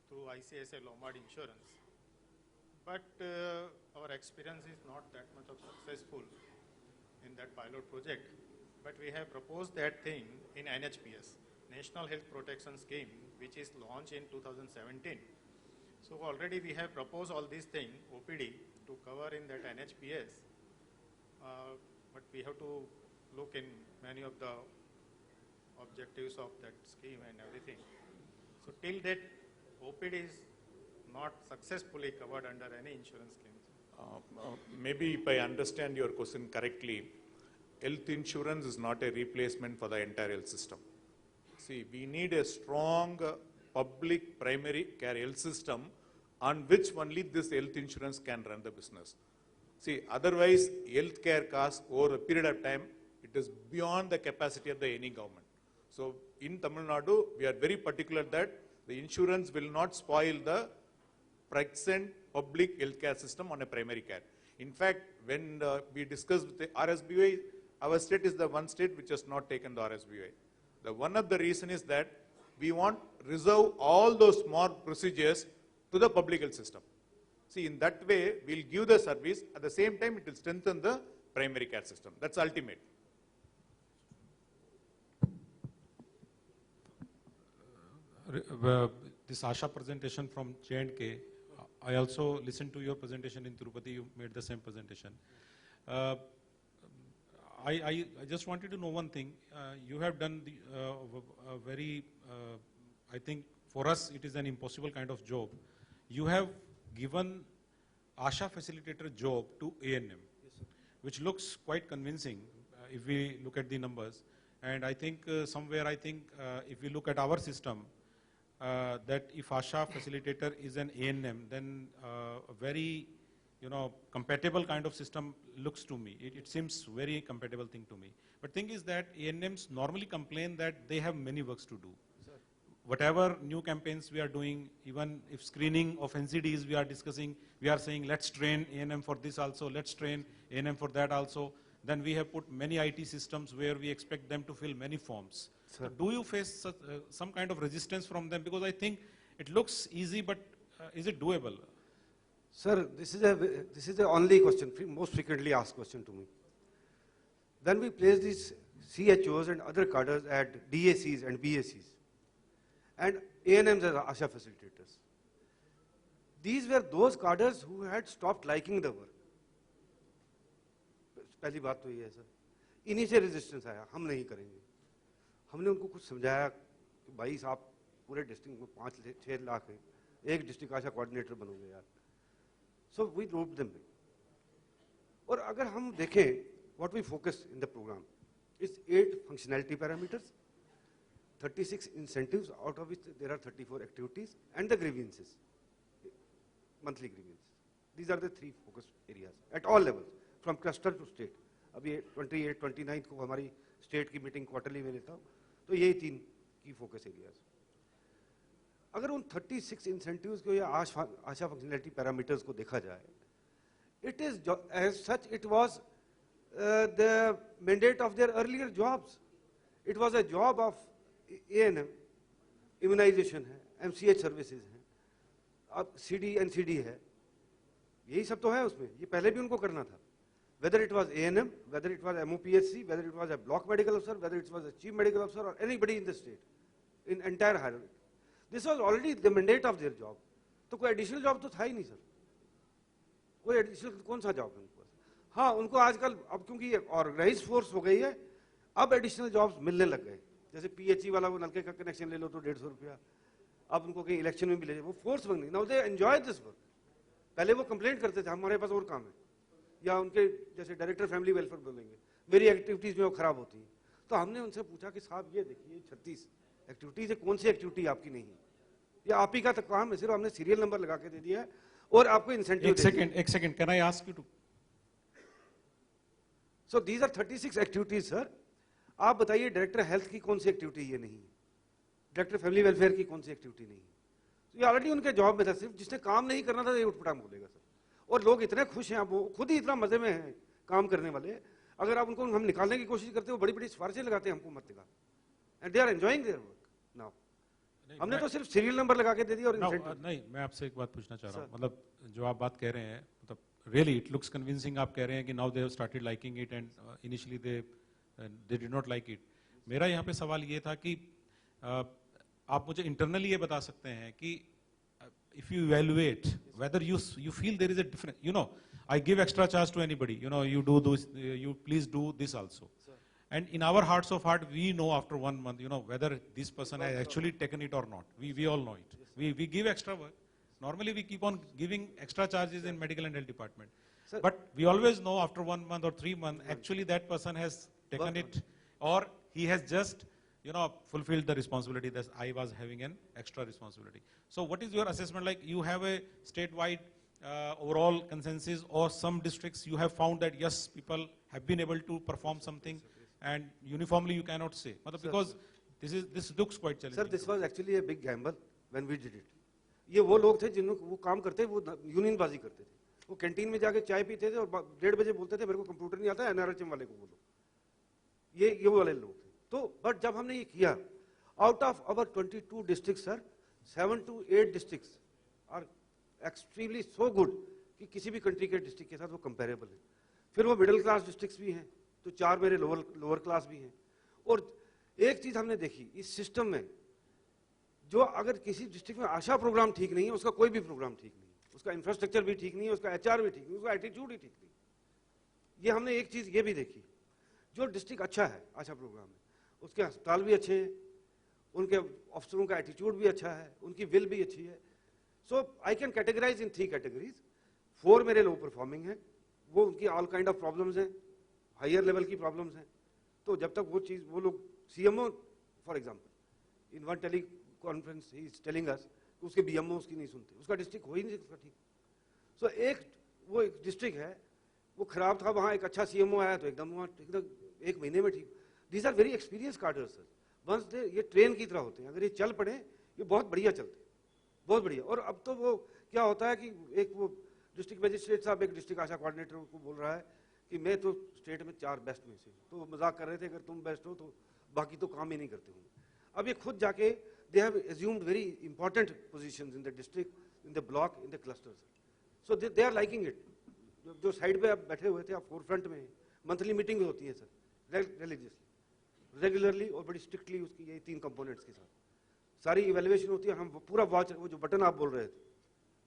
through ICICI Lombard Insurance. But our experience is not that much of successful in that pilot project. But we have proposed that thing in NHPS, National Health Protection Scheme, which is launched in 2017. So already we have proposed all these things, OPD, to cover in that NHPS. But we have to look in many of the objectives of that scheme and everything. So till that, OPD is not successfully covered under any insurance scheme. Maybe if I understand your question correctly, health insurance is not a replacement for the entire health system. See, we need a strong public primary care health system on which only this health insurance can run the business. See, otherwise, health care costs over a period of time, it is beyond the capacity of any government. So, in Tamil Nadu, we are very particular that the insurance will not spoil the present public health care system on a primary care. In fact, when we discussed with the RSBI, our state is the one state which has not taken the RSBI. One of the reason is that we want reserve all those small procedures to the public health system. See, in that way, we'll give the service, at the same time it will strengthen the primary care system. That's ultimate. This Asha presentation from J&K, I also listened to your presentation in Tirupati, you made the same presentation. I just wanted to know one thing. You have done a very, I think for us it is an impossible kind of job. You have given Asha facilitator job to A&M, which looks quite convincing if we look at the numbers. And I think somewhere, if we look at our system, that if Asha facilitator is an A&M, then a very, compatible kind of system looks to me. It seems very compatible thing to me. But thing is that A&Ms normally complain that they have many works to do. Whatever new campaigns we are doing, even if screening of NCDs we are discussing, we are saying let's train A&M for this also, let's train A&M for that also. Then we have put many IT systems where we expect them to fill many forms. So do you face such, some kind of resistance from them? Because I think it looks easy, but is it doable? Sir, this is the only question, most frequently asked question to me. When we place these CHOs and other cadres at DACs and BACs, and A&Ms as ASHA facilitators, these were those cadres who had stopped liking the work. पहली बात तो ये है sir, इन्हीं से resistance आया, हम नहीं करेंगे. हमने उनको कुछ समझाया कि भाई साहब पूरे डिस्ट्रिक्ट में 5-6 लाख हैं, एक डिस्ट्रिक्ट आशा कोऑर्डिनेटर बनोगे यार. So we roped them in. और अगर हम देखें, what we focus in the program is 8 functionality parameters, 36 incentives, out of which there are 34 activities, and the grievances, monthly grievances. These are the 3 focus areas at all levels, from cluster to state. अभी 28, 29 को हमारी state की meeting quarterly में लेता हूँ, तो यही 3 की फोकस एरियाज. अगर उन 36 इंसेंटिव्स को या आशा फंक्शनैलिटी पैरामीटर्स को देखा जाए, it is as such it was the mandate of their earlier jobs. It was a job of A&M, immunization है, MCH services है, अब CD NCD है, यही सब तो है उसमें. ये पहले भी उनको करना था. Whether it was A&M, whether it was MOPSC, whether it was a block medical officer, whether it was a chief medical officer or anybody in the state, in entire hierarchy. This was already the mandate of their job. तो कोई additional job तो था ही नहीं sir. कोई additional कौन सा job है उनको? हाँ, उनको आजकल अब क्योंकि organized force हो गई है, अब additional jobs मिलने लग गए. जैसे PHE वाला वो नलके का कनेक्शन ले लो तो 150 रुपया. अब उनको कहीं इलेक्शन में मिले, वो फोर्स बन गई. Now they enjoy this work. पहले वो कंप्लेंट करते थे हमारे पास और काम है, या उनके जैसे डायरेक्टर फैमिली वेलफेयर बोलेंगे मेरी एक्टिविटीज में वो खराब होती हैं. तो हमने उनसे पूछा कि साहब ये देखिए 36 एक्टिविटीज है, कौन सी एक्टिविटी आपकी नहीं है, या आप ही का तो काम है, सिर्फ हमने सीरियल नंबर लगा के दे दिया है और आपको इंसेंटिव. एक second, can I ask you to. So these are 36 activities sir. आप बताइए डायरेक्टर हेल्थ की कौन सी एक्टिविटी ये नहीं है, डायरेक्टर फैमिली वेलफेयर की कौन सी एक्टिविटी नहीं है. तो ये ऑलरेडी उनके जॉब में था. सिर्फ जिसने काम नहीं करना था ये उठपटांग बोलेगा सर. और लोग इतने खुश हैं, वो खुद ही इतना मजे में हैं काम करने वाले. अगर आप उनको हम निकालने की कोशिश करते हो, बड़ी बड़ी सिफारिशें लगाते हैं हमको मत लगा, and they are enjoying their work now. हमने तो सिर्फ सीरियल नंबर लगा के दे दिया और नहीं, मैं आपसे एक बात पूछना चाह रहा हूँ. मतलब जो आप बात कह रहे हैं, मतलब रियली इट लुक्स कन्विंसिंग. आप कह रहे हैं कि now they have started liking it and initially they did not like it. मेरा यहाँ पे सवाल ये था कि आप मुझे इंटरनली ये बता सकते हैं कि if you evaluate whether you feel there is a difference, I give extra charge to anybody, you do this, you please do this also. And in our hearts of heart, we know after 1 month, whether this person has actually taken it or not. We all know it. We give extra work. Normally we keep on giving extra charges in medical and health department. But we always know after 1 month or 3 months, actually that person has taken it, or he has just fulfilled the responsibility that I was having an extra responsibility. So what is your assessment like? You have a statewide overall consensus, or some districts you have found that yes, people have been able to perform something, and uniformly you cannot say. Because this looks quite challenging. Sir, this was actually a big gamble when we did it. ये वो लोग थे जिनको वो काम करते, वो union बाजी करते थे. वो कैंटीन में जाके चाय पीते थे और 1:30 बजे बोलते थे मेरे को कंप्यूटर नहीं आता, NRHM वाले को बोलो. ये वाले लोग थे. तो बट जब हमने ये किया, Out of our 22 districts, sir, 7 to 8 districts are extremely so good कि किसी भी कंट्री के डिस्ट्रिक्ट के साथ वो कंपेरेबल है. फिर वो मिडिल क्लास डिस्ट्रिक्ट्स भी हैं, तो 4 मेरे लोअर क्लास भी हैं. और एक चीज हमने देखी इस सिस्टम में, जो अगर किसी डिस्ट्रिक्ट में आशा प्रोग्राम ठीक नहीं है, उसका कोई भी प्रोग्राम ठीक नहीं, उसका इंफ्रास्ट्रक्चर भी ठीक नहीं है, उसका HR भी ठीक नहीं, उसका एटीट्यूड ही ठीक नहीं. ये हमने एक चीज ये भी देखी, जो डिस्ट्रिक्ट अच्छा है आशा प्रोग्राम में, उसके अस्पताल भी अच्छे हैं, उनके अफसरों का एटीट्यूड भी अच्छा है, उनकी विल भी अच्छी है. So I can categorise in 3 categories. 4 मेरे लो परफॉर्मिंग हैं, वो उनकी ऑल काइंड ऑफ प्रॉब्लम्स हैं, हायर लेवल की प्रॉब्लम्स हैं. तो जब तक वो चीज़ वो लोग CMO for example in one teleconference he is telling us कि उसके BMO उसकी नहीं सुनते, उसका डिस्ट्रिक्ट हो ही नहीं सकता ठीक. सो एक डिस्ट्रिक्ट है वो खराब था, वहाँ एक अच्छा CMO आया तो एकदम वहाँ एकदम 1 महीने में ठीक. These are very experience cadres sir. Once they ये ट्रेन की तरह होते हैं, अगर ये चल पड़े ये बहुत बढ़िया चलते हैं, बहुत बढ़िया. और अब तो वो क्या होता है कि एक वो डिस्ट्रिक्ट मजिस्ट्रेट साहब एक डिस्ट्रिक्ट आशा कोऑर्डिनेटर को बोल रहा है कि मैं तो स्टेट में 4 बेस्ट में से, तो वो मजाक कर रहे थे अगर तुम बेस्ट हो तो बाकी तो काम ही नहीं करते होंगे. अब ये खुद जाके they have assumed very important positions in the district, in the block, in the clusters. So they are liking it. जो साइड पे आप बैठे हुए थे, आप फोरफ्रंट में. मंथली मीटिंग होती है सर रिलीजियसली, रेगुलरली और बड़ी स्ट्रिक्टली उसकी यही 3 कंपोनेंट्स के साथ सारी इवेल्युएशन होती है. हम पूरा वॉच, वो जो बटन आप बोल रहे थे,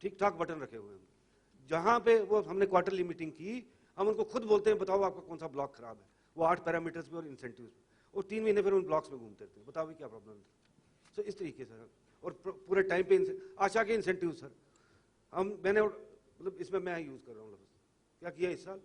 ठीक ठाक बटन रखे हुए हैं. जहाँ पे वो हमने क्वार्टरली मीटिंग की, हम उनको खुद बोलते हैं बताओ आपका कौन सा ब्लॉक खराब है, वो 8 पैरामीटर्स पे और इंसेंटिव्स पे, और 3 महीने फिर उन ब्लॉक्स में घूमते रहते हैं, बताओ क्या प्रॉब्लम है. सो इस तरीके से सर. और पूरे टाइम पे आशा के इंसेंटिव सर, मैंने मतलब इसमें मैं यूज़ कर रहा हूँ लफ्ज़ क्या किया इस साल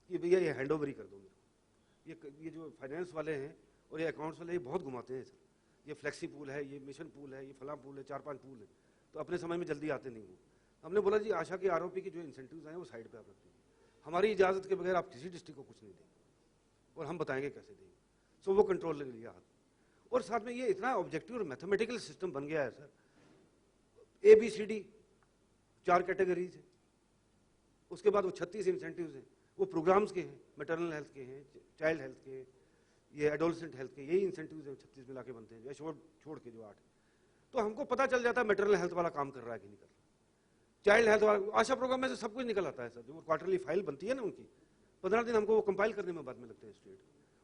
कि भैया ये हैंड ओवर ही कर दो मेरे को. ये जो फाइनेंस वाले हैं और ये अकाउंट्स वाले ये बहुत घुमाते हैं सर. ये फ्लेक्सी पूल है, ये मिशन पूल है, ये फला पूल है, 4-5 पूल है, तो अपने समय में जल्दी आते नहीं हो. हमने बोला जी आशा के आरोपी की जो इंसेंटिव्स हैं वो साइड पे आप रख दीजिए, हमारी इजाज़त के बगैर आप किसी डिस्ट्रिक्ट को कुछ नहीं देंगे और हम बताएंगे कैसे देंगे. सो वो कंट्रोल ले लिया हाथ. और साथ में ये इतना ऑब्जेक्टिव और मैथमेटिकल सिस्टम बन गया है सर. ABCD 4 कैटेगरीज है, उसके बाद वो 36 इंसेंटिव्स हैं, वो प्रोग्राम्स के हैं, मैटरनल हेल्थ के हैं, चाइल्ड हेल्थ के, ये एडोलसेंट हेल्थ के, यही इंसेंटिव्स हैं 36 मिला के बनते हैं, छोड़ के जो 8. तो हमको पता चल जाता है मैटरनल हेल्थ वाला काम कर रहा है कि नहीं कर रहा. चाइल्ड हेल्थ वाला आशा प्रोग्राम में से सब कुछ निकल आता है सर. जो क्वार्टरली फाइल बनती है ना उनकी, 15 दिन हमको वो कंपाइल करने में बाद में लगते हैं स्टेट.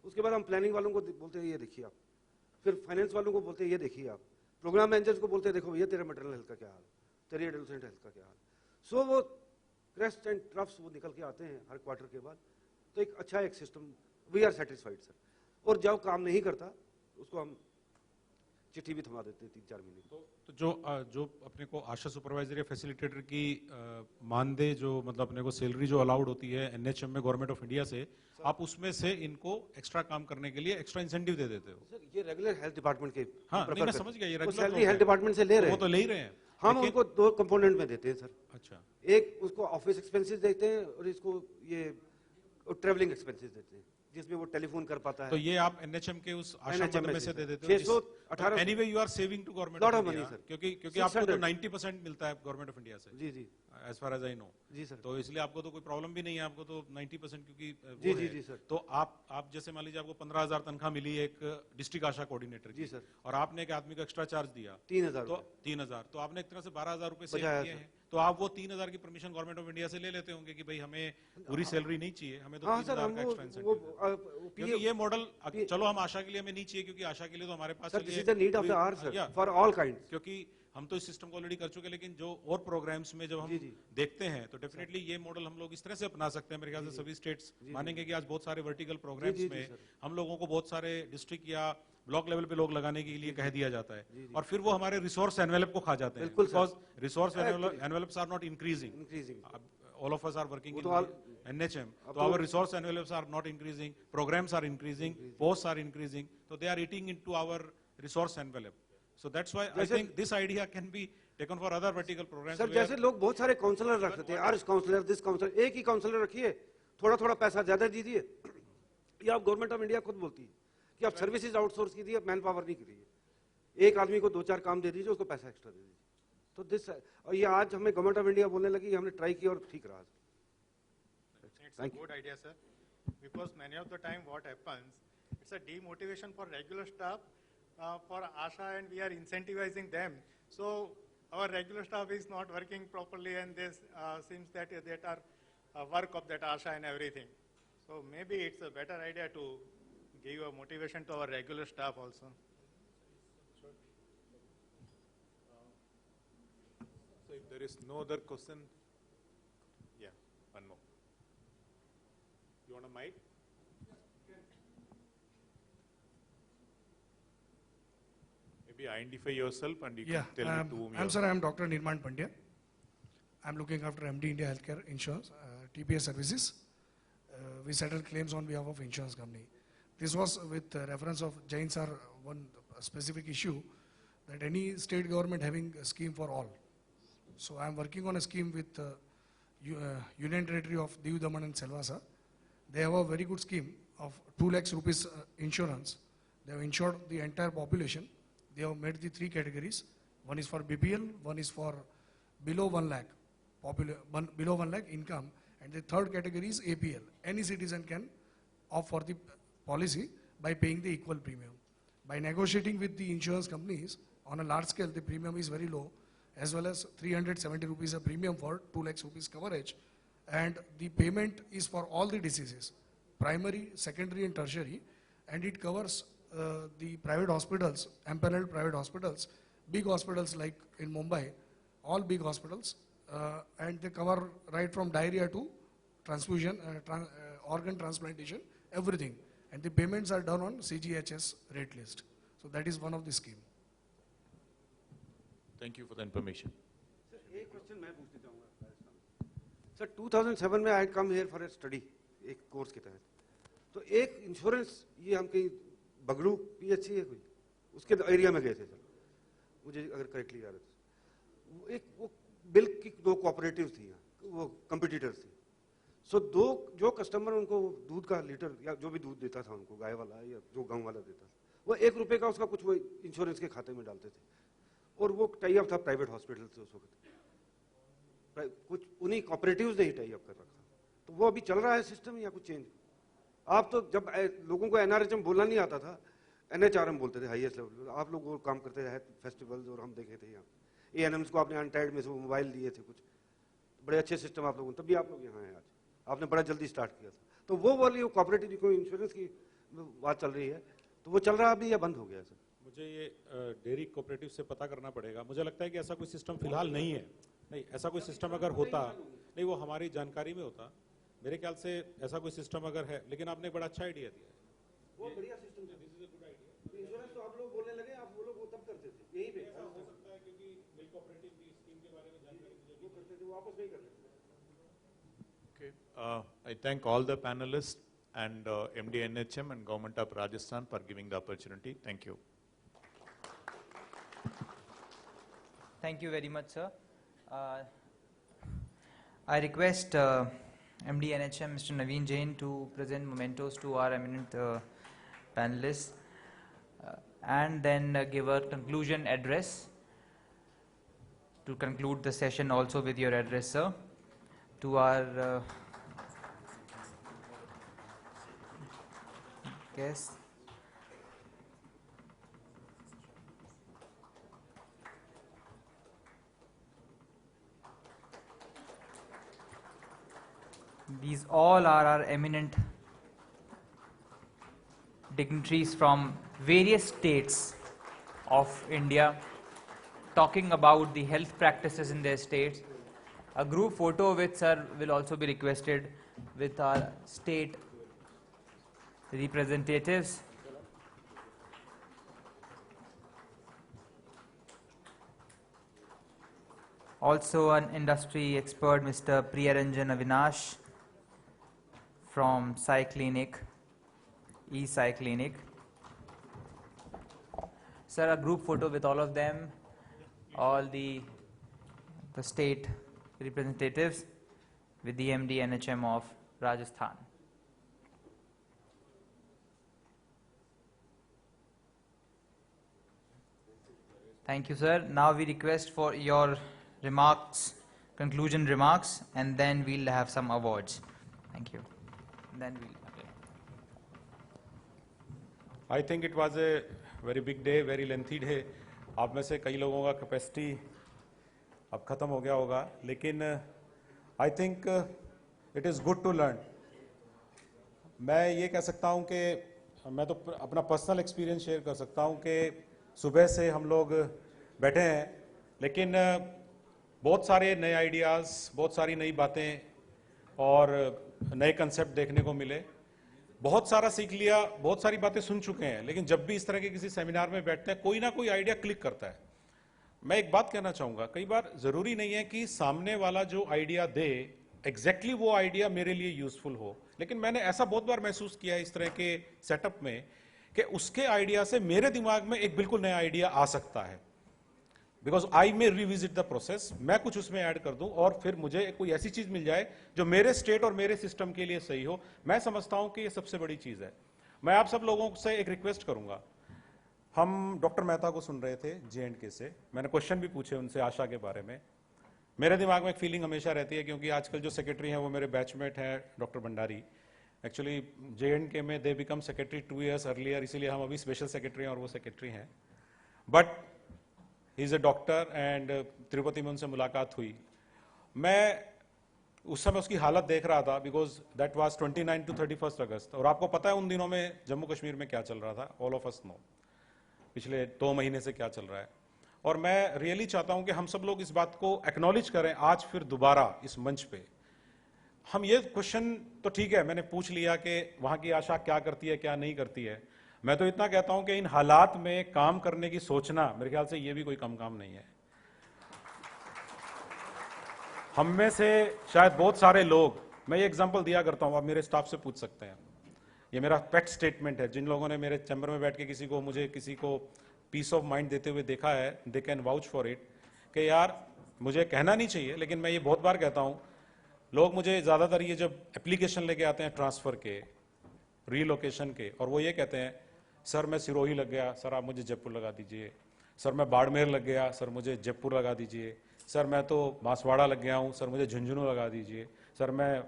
उसके बाद हम प्लानिंग वालों को बोलते हैं ये देखिए आप, फिर फाइनेंस वालों को बोलते हैं ये देखिए आप, प्रोग्राम मैनेजर्स को बोलते हैं देखो भैया तेरा मैटरनल हेल्थ का क्या हाल, तेरी एडोलसेंट हेल्थ का क्या हाल. सो वो क्रेस्ट एंड ट्रफ्स वो निकल के आते हैं हर क्वार्टर के बाद. तो एक अच्छा एक system, we are satisfied sir. और जब काम नहीं करता उसको हम चिट्ठी भी थमा देते हैं 3-4 महीने. तो जो अपने को आशा सुपरवाइजर या फैसिलिटेटर की मानदेय जो मतलब अपने को सैलरी जो अलाउड होती है NHM में गवर्नमेंट ऑफ इंडिया से, आप उसमें से इनको एक्स्ट्रा काम करने के लिए एक्स्ट्रा इंसेंटिव दे देते हो. सर ये रेगुलर हेल्थ डिपार्टमेंट के, हाँ नहीं मैं समझ गया, ये रेगुलर सैलरी हेल्थ डिपार्टमेंट से ले रहे हैं, वो तो ले ही रहे हैं. हम उनको 2 कंपोनेंट में देते हैं सर. अच्छा. एक उसको ऑफिस एक्सपेंसेस देते हैं और इसको ये ट्रेवलिंग एक्सपेंसेस देते हैं जिसमें वो टेलीफोन कर पाता है. तो ये आप NHM के उस आशा NHM में में से दे देते हो. 618 anyway you are saving to government Lot of of money, India, sir. क्योंकि आपको तो 600 90% मिलता है गवर्नमेंट ऑफ इंडिया से. जी जी as far as I know. जी सर. तो इसलिए आपको तो कोई प्रॉब्लम भी नहीं है, आपको तो 90% क्योंकि जी जी जी सर. तो आप जैसे मान लीजिए आपको 15,000 तनख्वाह मिली एक डिस्ट्रिक्ट आशा कोऑर्डिनेटर जी सर, और आपने एक आदमी को एक्स्ट्रा चार्ज दिया 3,000 तो 3,000, तो आपने एक तरह से 12,000 रुपए सेव बचाया किए सर. हैं. तो आप वो 3,000 की परमिशन गवर्नमेंट ऑफ इंडिया से ले लेते होंगे कि भाई हमें पूरी सैलरी नहीं चाहिए, हमें तो हाँ सर. 3,000 हम का एक्स्ट्रा वो इंसेंटिव. क्योंकि ये मॉडल चलो हम आशा के लिए हमें नहीं चाहिए, क्योंकि आशा के लिए तो हमारे पास sir this is the need of the hour sir for all kind. क्योंकि हम तो इस सिस्टम को ऑलरेडी कर चुके हैं, लेकिन जो और प्रोग्राम्स में जब हम देखते हैं तो डेफिनेटली ये मॉडल हम लोग इस तरह से अपना सकते हैं. मेरे ख्याल से सभी स्टेट्स मानेंगे कि आज बहुत सारे वर्टिकल प्रोग्राम्स में हम लोगों को बहुत सारे डिस्ट्रिक्ट या ब्लॉक लेवल पे लोग लगाने के लिए कह दिया जाता है और फिर वो हमारे रिसोर्स एनवेलप को खा जाते हैं. Because resource envelopes are not increasing. all of us are working in NHM, so our resource envelopes are not increasing, programs are increasing, posts are increasing, so they are eating into our resource envelope. So that's why I think this idea can be taken for other vertical programs. Sir जैसे लोग बहुत सारे counsellor रख सकते हैं, hours counsellor, this counsellor, एक ही counsellor रखिए, थोड़ा थोड़ा पैसा ज्यादा दीजिए. ये आप गवर्नमेंट ऑफ इंडिया खुद बोलती है कि आप सर्विसेज आउटसोर्स कीजिए, मैन पावर नहीं कीजिए. एक आदमी को 2-4 काम दे दीजिए, उसको पैसा एक्स्ट्रा दे दीजिए. तो दिस, और ये आज हमें गवर्नमेंट ऑफ इंडिया बोलने लगी, हमने ट्राई किया और ठीक रहा. It's a good idea, sir, because many of the time what happens, it's a demotivation for regular staff for ASHA and we are incentivizing them. So our regular staff is not working properly, and this seems that are work of that ASHA and everything. So maybe it's a better idea to give a motivation to our regular staff also. So if there is no other question, yeah, one more. You want a mic? Maybe identify yourself and you can tell me to whom you are. I'm Dr. Nirman Pandya. I'm looking after MD India Healthcare Insurance, TPS Services. We settle claims on behalf of insurance company. This was with reference of Jain sir, one specific issue that any state government having a scheme for all. So I'm working on a scheme with Union Territory of Diu Daman and Silvassa. They have a very good scheme of 2 lakhs rupees insurance. They have insured the entire population. They have made the 3 categories. One is for BPL, one is for below 1 lakh, below 1 lakh income, and the third category is APL. Any citizen can opt for the policy by paying the equal premium. By negotiating with the insurance companies, on a large scale, the premium is very low, as well as 370 rupees a premium for 2 lakhs rupees coverage. And the payment is for all the diseases, primary, secondary and tertiary, and it covers the private hospitals, empaneled private hospitals, big hospitals like in Mumbai, all big hospitals, and they cover right from diarrhea to transfusion, organ transplantation, everything. And the payments are done on CGHS rate list. So that is one of the scheme. Thank you for the information. Sir, एक question मैं पूछना चाहूँगा। Sir, 2007 में I come here for a study, एक course के तहत। तो एक इंश्योरेंस ये हम कहीं बगड़ू PHC है कोई, उसके एरिया में गए थे सर, मुझे अगर करेक्टली याद है। वो बिल की 2 कोऑपरेटिव्स थी, वो कंपटीटर्स थी। सो जो कस्टमर उनको दूध का लीटर या जो भी दूध देता था उनको, गाय वाला या जो गाँव वाला देता, वो 1 रुपये का उसका कुछ वो इंश्योरेंस के खाते में डालते थे। और वो टाई अप था प्राइवेट हॉस्पिटल से उस वक्त, कुछ उन्हीं कोऑपरेटिव्स ने ही टाई अप कर रखा। तो वो अभी चल रहा है सिस्टम या कुछ चेंज? आप तो जब लोगों को NRHM बोलना नहीं आता था, NHRM बोलते थे हाईएस्ट लेवल पे। आप लोग वो काम करते रहे फेस्टिवल्स, और हम देखे थे यहाँ ANMs को आपने अनटाइड में से मोबाइल दिए थे, कुछ बड़े अच्छे सिस्टम आप लोगों, तभी आप लोग यहाँ हैं आज। आपने बड़ा जल्दी स्टार्ट किया था। तो वो वाली कोऑपरेटिव को इंश्योरेंस की बात चल रही है, तो वो चल रहा अभी या बंद हो गया सर? मुझे ये डेयरी कोऑपरेटिव से पता करना पड़ेगा। मुझे लगता है कि ऐसा कोई सिस्टम फिलहाल नहीं है। नहीं, ऐसा कोई सिस्टम अगर होता, नहीं वो हमारी जानकारी में होता। मेरे ख्याल से ऐसा कोई सिस्टम अगर है, लेकिन आपने बड़ा अच्छा आइडिया दिया है। वो बढ़िया सिस्टम है, this is a good idea. Insurance तो आप लोग बोलने लगे, आप वो लोग वो तब करते थे यहीं पे। ऐसा हो सकता है क्योंकि मिल्क कोऑपरेटिव की स्कीम के बारे में जानकारी मुझे वो करते थे, वो वापस नहीं करते थे। Okay. I thank all the panelists and MD NHM and Government of Rajasthan for giving the opportunity. Thank you. Thank you very much, sir. I request MD NHM, Mr. Naveen Jain, to present mementos to our eminent panelists and then give a conclusion address to conclude the session also with your address, sir. To our guests. These all are our eminent dignitaries from various states of India talking about the health practices in their states. A group photo with sir will also be requested with our state representatives. Also an industry expert, Mr. Priyaranjan Avinash from Sai Clinic, E-Sai Clinic. Sir, a group photo with all of them, all the state representatives with the MD NHM of Rajasthan. Thank you, sir. Now we request for your remarks, conclusion remarks, and then we'll have some awards. Thank you. Then we'll. I think it was a very big day, very lengthy day. आप में से कई लोगों का capacity अब ख़त्म हो गया होगा, लेकिन I think it is good to learn. मैं ये कह सकता हूँ कि मैं तो अपना पर्सनल एक्सपीरियंस शेयर कर सकता हूँ कि सुबह से हम लोग बैठे हैं, लेकिन बहुत सारे नए आइडियाज़, बहुत सारी नई बातें और नए कंसेप्ट देखने को मिले। बहुत सारा सीख लिया, बहुत सारी बातें सुन चुके हैं, लेकिन जब भी इस तरह के किसी सेमिनार में बैठते हैं कोई ना कोई आइडिया क्लिक करता है। मैं एक बात कहना चाहूँगा, कई बार ज़रूरी नहीं है कि सामने वाला जो आइडिया दे एग्जैक्टली वो आइडिया मेरे लिए यूजफुल हो, लेकिन मैंने ऐसा बहुत बार महसूस किया है इस तरह के सेटअप में कि उसके आइडिया से मेरे दिमाग में एक बिल्कुल नया आइडिया आ सकता है, because I may revisit the process, मैं कुछ उसमें ऐड कर दूं और फिर मुझे कोई ऐसी चीज मिल जाए जो मेरे स्टेट और मेरे सिस्टम के लिए सही हो। मैं समझता हूं कि ये सबसे बड़ी चीज है। मैं आप सब लोगों से एक रिक्वेस्ट करूंगा, हम डॉक्टर मेहता को सुन रहे थे J&K से, मैंने क्वेश्चन भी पूछे उनसे आशा के बारे में। मेरे दिमाग में एक फीलिंग हमेशा रहती है, क्योंकि आजकल जो सेक्रेटरी हैं वो मेरे बैचमेट हैं डॉक्टर भंडारी। एक्चुअली J&K में they become secretary 2 years earlier, इसीलिए हम अभी स्पेशल सेक्रेटरी हैं और वो सेक्रेटरी हैं। But he is a doctor and Tirupati में उनसे मुलाकात हुई। मैं उस समय उसकी हालत देख रहा था, बिकॉज दैट वाज 29 to 31 अगस्त, और आपको पता है उन दिनों में जम्मू कश्मीर में क्या चल रहा था, ऑल ऑफ अस नो पिछले 2 महीने से क्या चल रहा है। और मैं रियली चाहता हूं कि हम सब लोग इस बात को एक्नॉलेज करें आज फिर दोबारा इस मंच पे। हम ये क्वेश्चन तो ठीक है मैंने पूछ लिया कि वहां की आशा क्या करती है क्या नहीं करती है, मैं तो इतना कहता हूं कि इन हालात में काम करने की सोचना मेरे ख्याल से ये भी कोई कम काम नहीं है। हम में से शायद बहुत सारे लोग, मैं ये एग्जांपल दिया करता हूं, आप मेरे स्टाफ से पूछ सकते हैं, ये मेरा पेट स्टेटमेंट है। जिन लोगों ने मेरे चैम्बर में बैठ के किसी को पीस ऑफ माइंड देते हुए देखा है, they can vouch for it, कि यार मुझे कहना नहीं चाहिए लेकिन मैं ये बहुत बार कहता हूं, लोग मुझे ज्यादातर ये जब एप्लीकेशन लेके आते हैं ट्रांसफर के, रीलोकेशन के, और वो ये कहते हैं सर मैं सिरोही लग गया, सर आप मुझे जयपुर लगा दीजिए, सर मैं बाड़मेर लग गया, सर मुझे जयपुर लगा दीजिए, सर मैं तो बांसवाड़ा लग गया हूं, सर मुझे झुंझुनू लगा दीजिए, सर मैं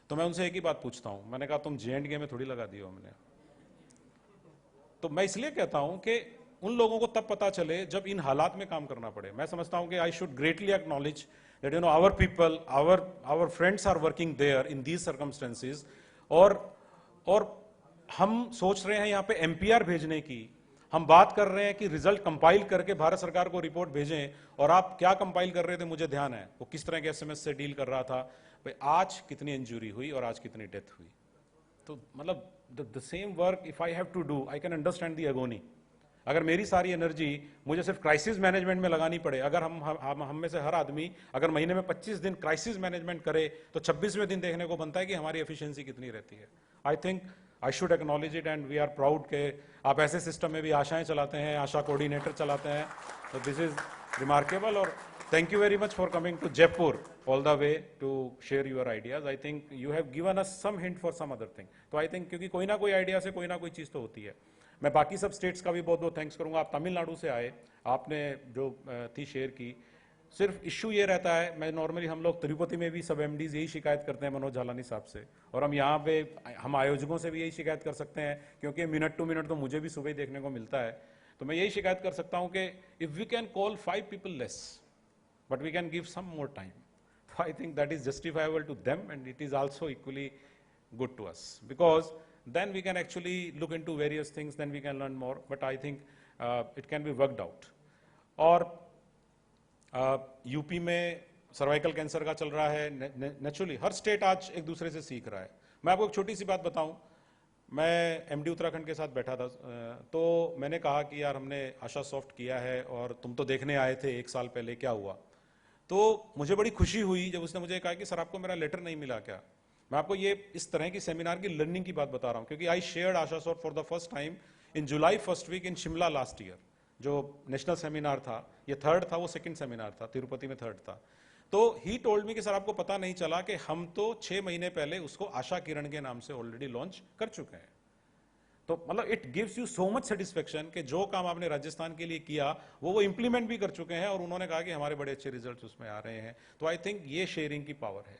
उनसे एक ही बात पूछता हूं, मैंने कहा तुम J&K में थोड़ी लगा दियो हमने। तो मैं इसलिए कहता हूं कि उन लोगों को तब पता चले जब इन हालात में काम करना पड़े। मैं समझता हूं कि I should greatly acknowledge that our people, our friends are working there in these circumstances, और हम सोच रहे हैं यहाँ पे MPR भेजने की, हम बात कर रहे हैं कि रिजल्ट कंपाइल करके भारत सरकार को रिपोर्ट भेजें, और आप क्या कंपाइल कर रहे थे मुझे ध्यान है, वो किस तरह के SMS से डील कर रहा था, भाई आज कितनी इंजुरी हुई और आज कितनी डेथ हुई। तो मतलब the same work if I have to do, I can understand the agony. अगर मेरी सारी एनर्जी मुझे सिर्फ क्राइसिस मैनेजमेंट में लगानी पड़े, अगर हम में से हर आदमी अगर महीने में 25 दिन क्राइसिस मैनेजमेंट करे तो 26वें दिन देखने को बनता है कि हमारी एफिशिएंसी कितनी रहती है। I think I should acknowledge it and we are proud के आप ऐसे सिस्टम में भी आशाएं चलाते हैं, आशा कोऑर्डिनेटर चलाते हैं, तो दिस इज रिमार्केबल। और thank you very much for coming to Jaipur all the way to share your ideas. I think you have given us some hint for some other thing. तो आई थिंक क्योंकि कोई ना कोई idea से कोई ना कोई चीज तो होती है। मैं बाकी सब स्टेट्स का भी बहुत बहुत थैंक्स करूंगा। आप तमिलनाडु से आए, आपने जो थी शेयर की, सिर्फ इश्यू ये रहता है, मैं नॉर्मली हम लोग तिरुपति में भी सब MDs यही शिकायत करते हैं मनोज झालानी साहब से, और हम यहाँ पे हम आयोजकों से भी यही शिकायत कर सकते हैं, क्योंकि मिनट टू मिनट तो मुझे भी सुबह ही देखने को मिलता है। तो मैं यही शिकायत कर सकता हूँ कि if we can call 5 people less but we can give some more time, I think that is justifiable to them and it is also equally good to us, because then we can actually look into various things, then we can learn more, but I think it can be worked out. और UP में cervical cancer का चल रहा है, naturally हर state आज एक दूसरे से सीख रहा है। मैं आपको एक छोटी सी बात बताऊं, मैं MD उत्तराखंड के साथ बैठा था, तो मैंने कहा कि यार हमने आशा सॉफ्ट किया है और तुम तो देखने आए थे 1 साल पहले, क्या हुआ? तो मुझे बड़ी खुशी हुई जब उसने मुझे कहा कि सर आपको मेरा लेटर नहीं मिला क्या? मैं आपको ये इस तरह की सेमिनार की लर्निंग की बात बता रहा हूं, क्योंकि I shared Asha soft for the first time in July first week in Shimla last year. जो नेशनल सेमिनार था, ये 3rd था, वो 2nd सेमिनार था, तिरुपति में 3rd था। तो ही टोल्ड मी कि सर आपको पता नहीं चला कि हम तो 6 महीने पहले उसको आशा किरण के नाम से ऑलरेडी लॉन्च कर चुके हैं। तो मतलब it gives you so much satisfaction कि जो काम आपने राजस्थान के लिए किया वो इंप्लीमेंट भी कर चुके हैं, और उन्होंने कहा कि हमारे बड़े अच्छे रिजल्ट उसमें आ रहे हैं। तो आई थिंक ये शेयरिंग की पावर है।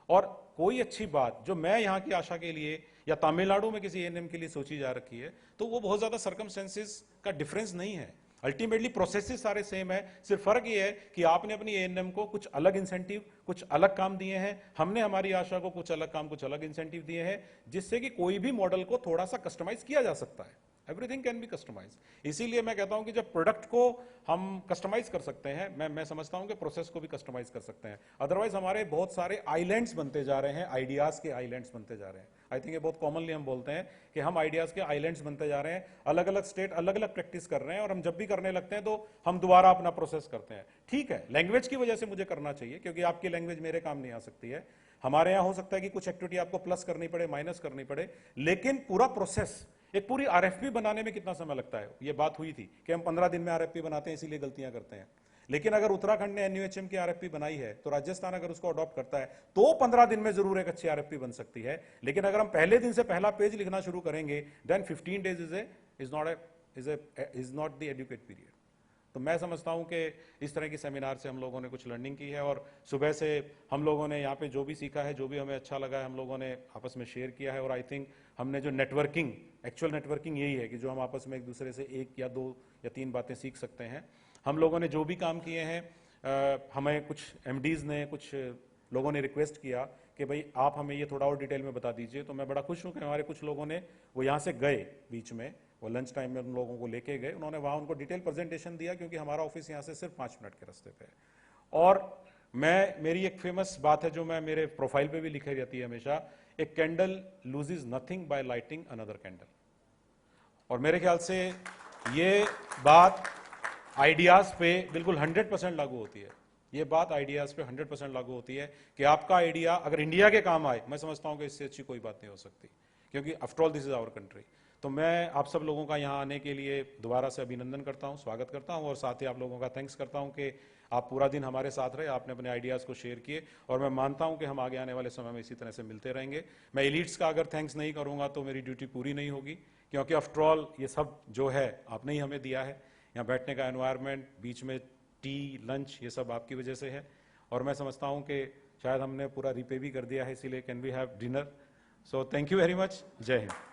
और कोई अच्छी बात जो मैं यहाँ की आशा के लिए या तमिलनाडु में किसी एएनएम के लिए सोची जा रखी है, तो वो बहुत ज्यादा सर्कमस्टेंसेस का डिफरेंस नहीं है। अल्टीमेटली प्रोसेसेस सारे सेम है, सिर्फ फर्क ये है कि आपने अपनी एएनएम को कुछ अलग इंसेंटिव, कुछ अलग काम दिए हैं, हमने हमारी आशा को कुछ अलग काम, कुछ अलग इंसेंटिव दिए हैं, जिससे कि कोई भी मॉडल को थोड़ा सा कस्टमाइज किया जा सकता है। Everything can be customize. इसीलिए मैं कहता हूं कि जब प्रोडक्ट को हम कस्टमाइज कर सकते हैं, मैं समझता हूं कि प्रोसेस को भी कस्टमाइज कर सकते हैं। अदरवाइज हमारे बहुत सारे आइलैंड्स बनते जा रहे हैं, आइडियाज के आइलैंड्स बनते जा रहे हैं। आई थिंक ये बहुत कॉमनली हम बोलते हैं कि हम आइडियाज के आइलैंड्स बनते जा रहे हैं, अलग अलग स्टेट अलग अलग प्रैक्टिस कर रहे हैं, और हम जब भी करने लगते हैं तो हम दोबारा अपना प्रोसेस करते हैं। ठीक है, लैंग्वेज की वजह से मुझे करना चाहिए, क्योंकि आपकी लैंग्वेज मेरे काम नहीं आ सकती है। हमारे यहाँ हो सकता है कि कुछ एक्टिविटी आपको प्लस करनी पड़े, माइनस करनी पड़े, लेकिन पूरा प्रोसेस, एक पूरी आरएफपी बनाने में कितना समय लगता है? ये बात हुई थी कि हम 15 दिन में आरएफपी बनाते हैं, इसीलिए गलतियां करते हैं। लेकिन अगर उत्तराखंड ने एनयूएचएम की आरएफपी बनाई है, तो राजस्थान अगर उसको अडॉप्ट करता है तो 15 दिन में जरूर एक अच्छी आरएफपी बन सकती है। लेकिन अगर हम पहले दिन से पहला पेज लिखना शुरू करेंगे, then 15 days is not the adequate period. तो मैं समझता हूं कि इस तरह की सेमिनार से हम लोगों ने कुछ लर्निंग की है, और सुबह से हम लोगों ने यहाँ पे जो भी सीखा है, जो भी हमें अच्छा लगा है, हम लोगों ने आपस में शेयर किया है। और आई थिंक हमने जो नेटवर्किंग, एक्चुअल नेटवर्किंग यही है कि जो हम आपस में एक दूसरे से 1 या 2 या 3 बातें सीख सकते हैं। हम लोगों ने जो भी काम किए हैं, हमें कुछ एमडीज ने, कुछ लोगों ने रिक्वेस्ट किया कि भाई आप हमें ये थोड़ा और डिटेल में बता दीजिए। तो मैं बड़ा खुश हूँ कि हमारे कुछ लोगों ने, वो यहाँ से गए बीच में, वो लंच टाइम में उन लोगों को लेके गए, उन्होंने वहाँ उनको डिटेल प्रेजेंटेशन दिया, क्योंकि हमारा ऑफिस यहाँ से सिर्फ 5 मिनट के रास्ते पे है। और मेरी एक फेमस बात है जो मैं मेरे प्रोफाइल पे भी लिखी रहती है हमेशा, a candle loses nothing by lighting another candle. और मेरे ख्याल से ये बात आइडियाज पे बिल्कुल 100% लागू होती है। ये बात आइडियाज पे 100% लागू होती है कि आपका आइडिया अगर इंडिया के काम आए, मैं समझता हूं कि इससे अच्छी कोई बात नहीं हो सकती, क्योंकि after all this is our country. तो मैं आप सब लोगों का यहाँ आने के लिए दोबारा से अभिनंदन करता हूँ, स्वागत करता हूँ, और साथ ही आप लोगों का थैंक्स करता हूँ कि आप पूरा दिन हमारे साथ रहे, आपने अपने आइडियाज़ को शेयर किए, और मैं मानता हूँ कि हम आगे आने वाले समय में इसी तरह से मिलते रहेंगे। मैं एलीट्स का अगर थैंक्स नहीं करूँगा तो मेरी ड्यूटी पूरी नहीं होगी, क्योंकि आफ्टर ऑल ये सब जो है आपने ही हमें दिया है। यहाँ बैठने का एनवायरनमेंट, बीच में टी, लंच, ये सब आपकी वजह से है, और मैं समझता हूँ कि शायद हमने पूरा रिपे भी कर दिया है, इसीलिए can we have dinner. So thank you very much. जय हिंद।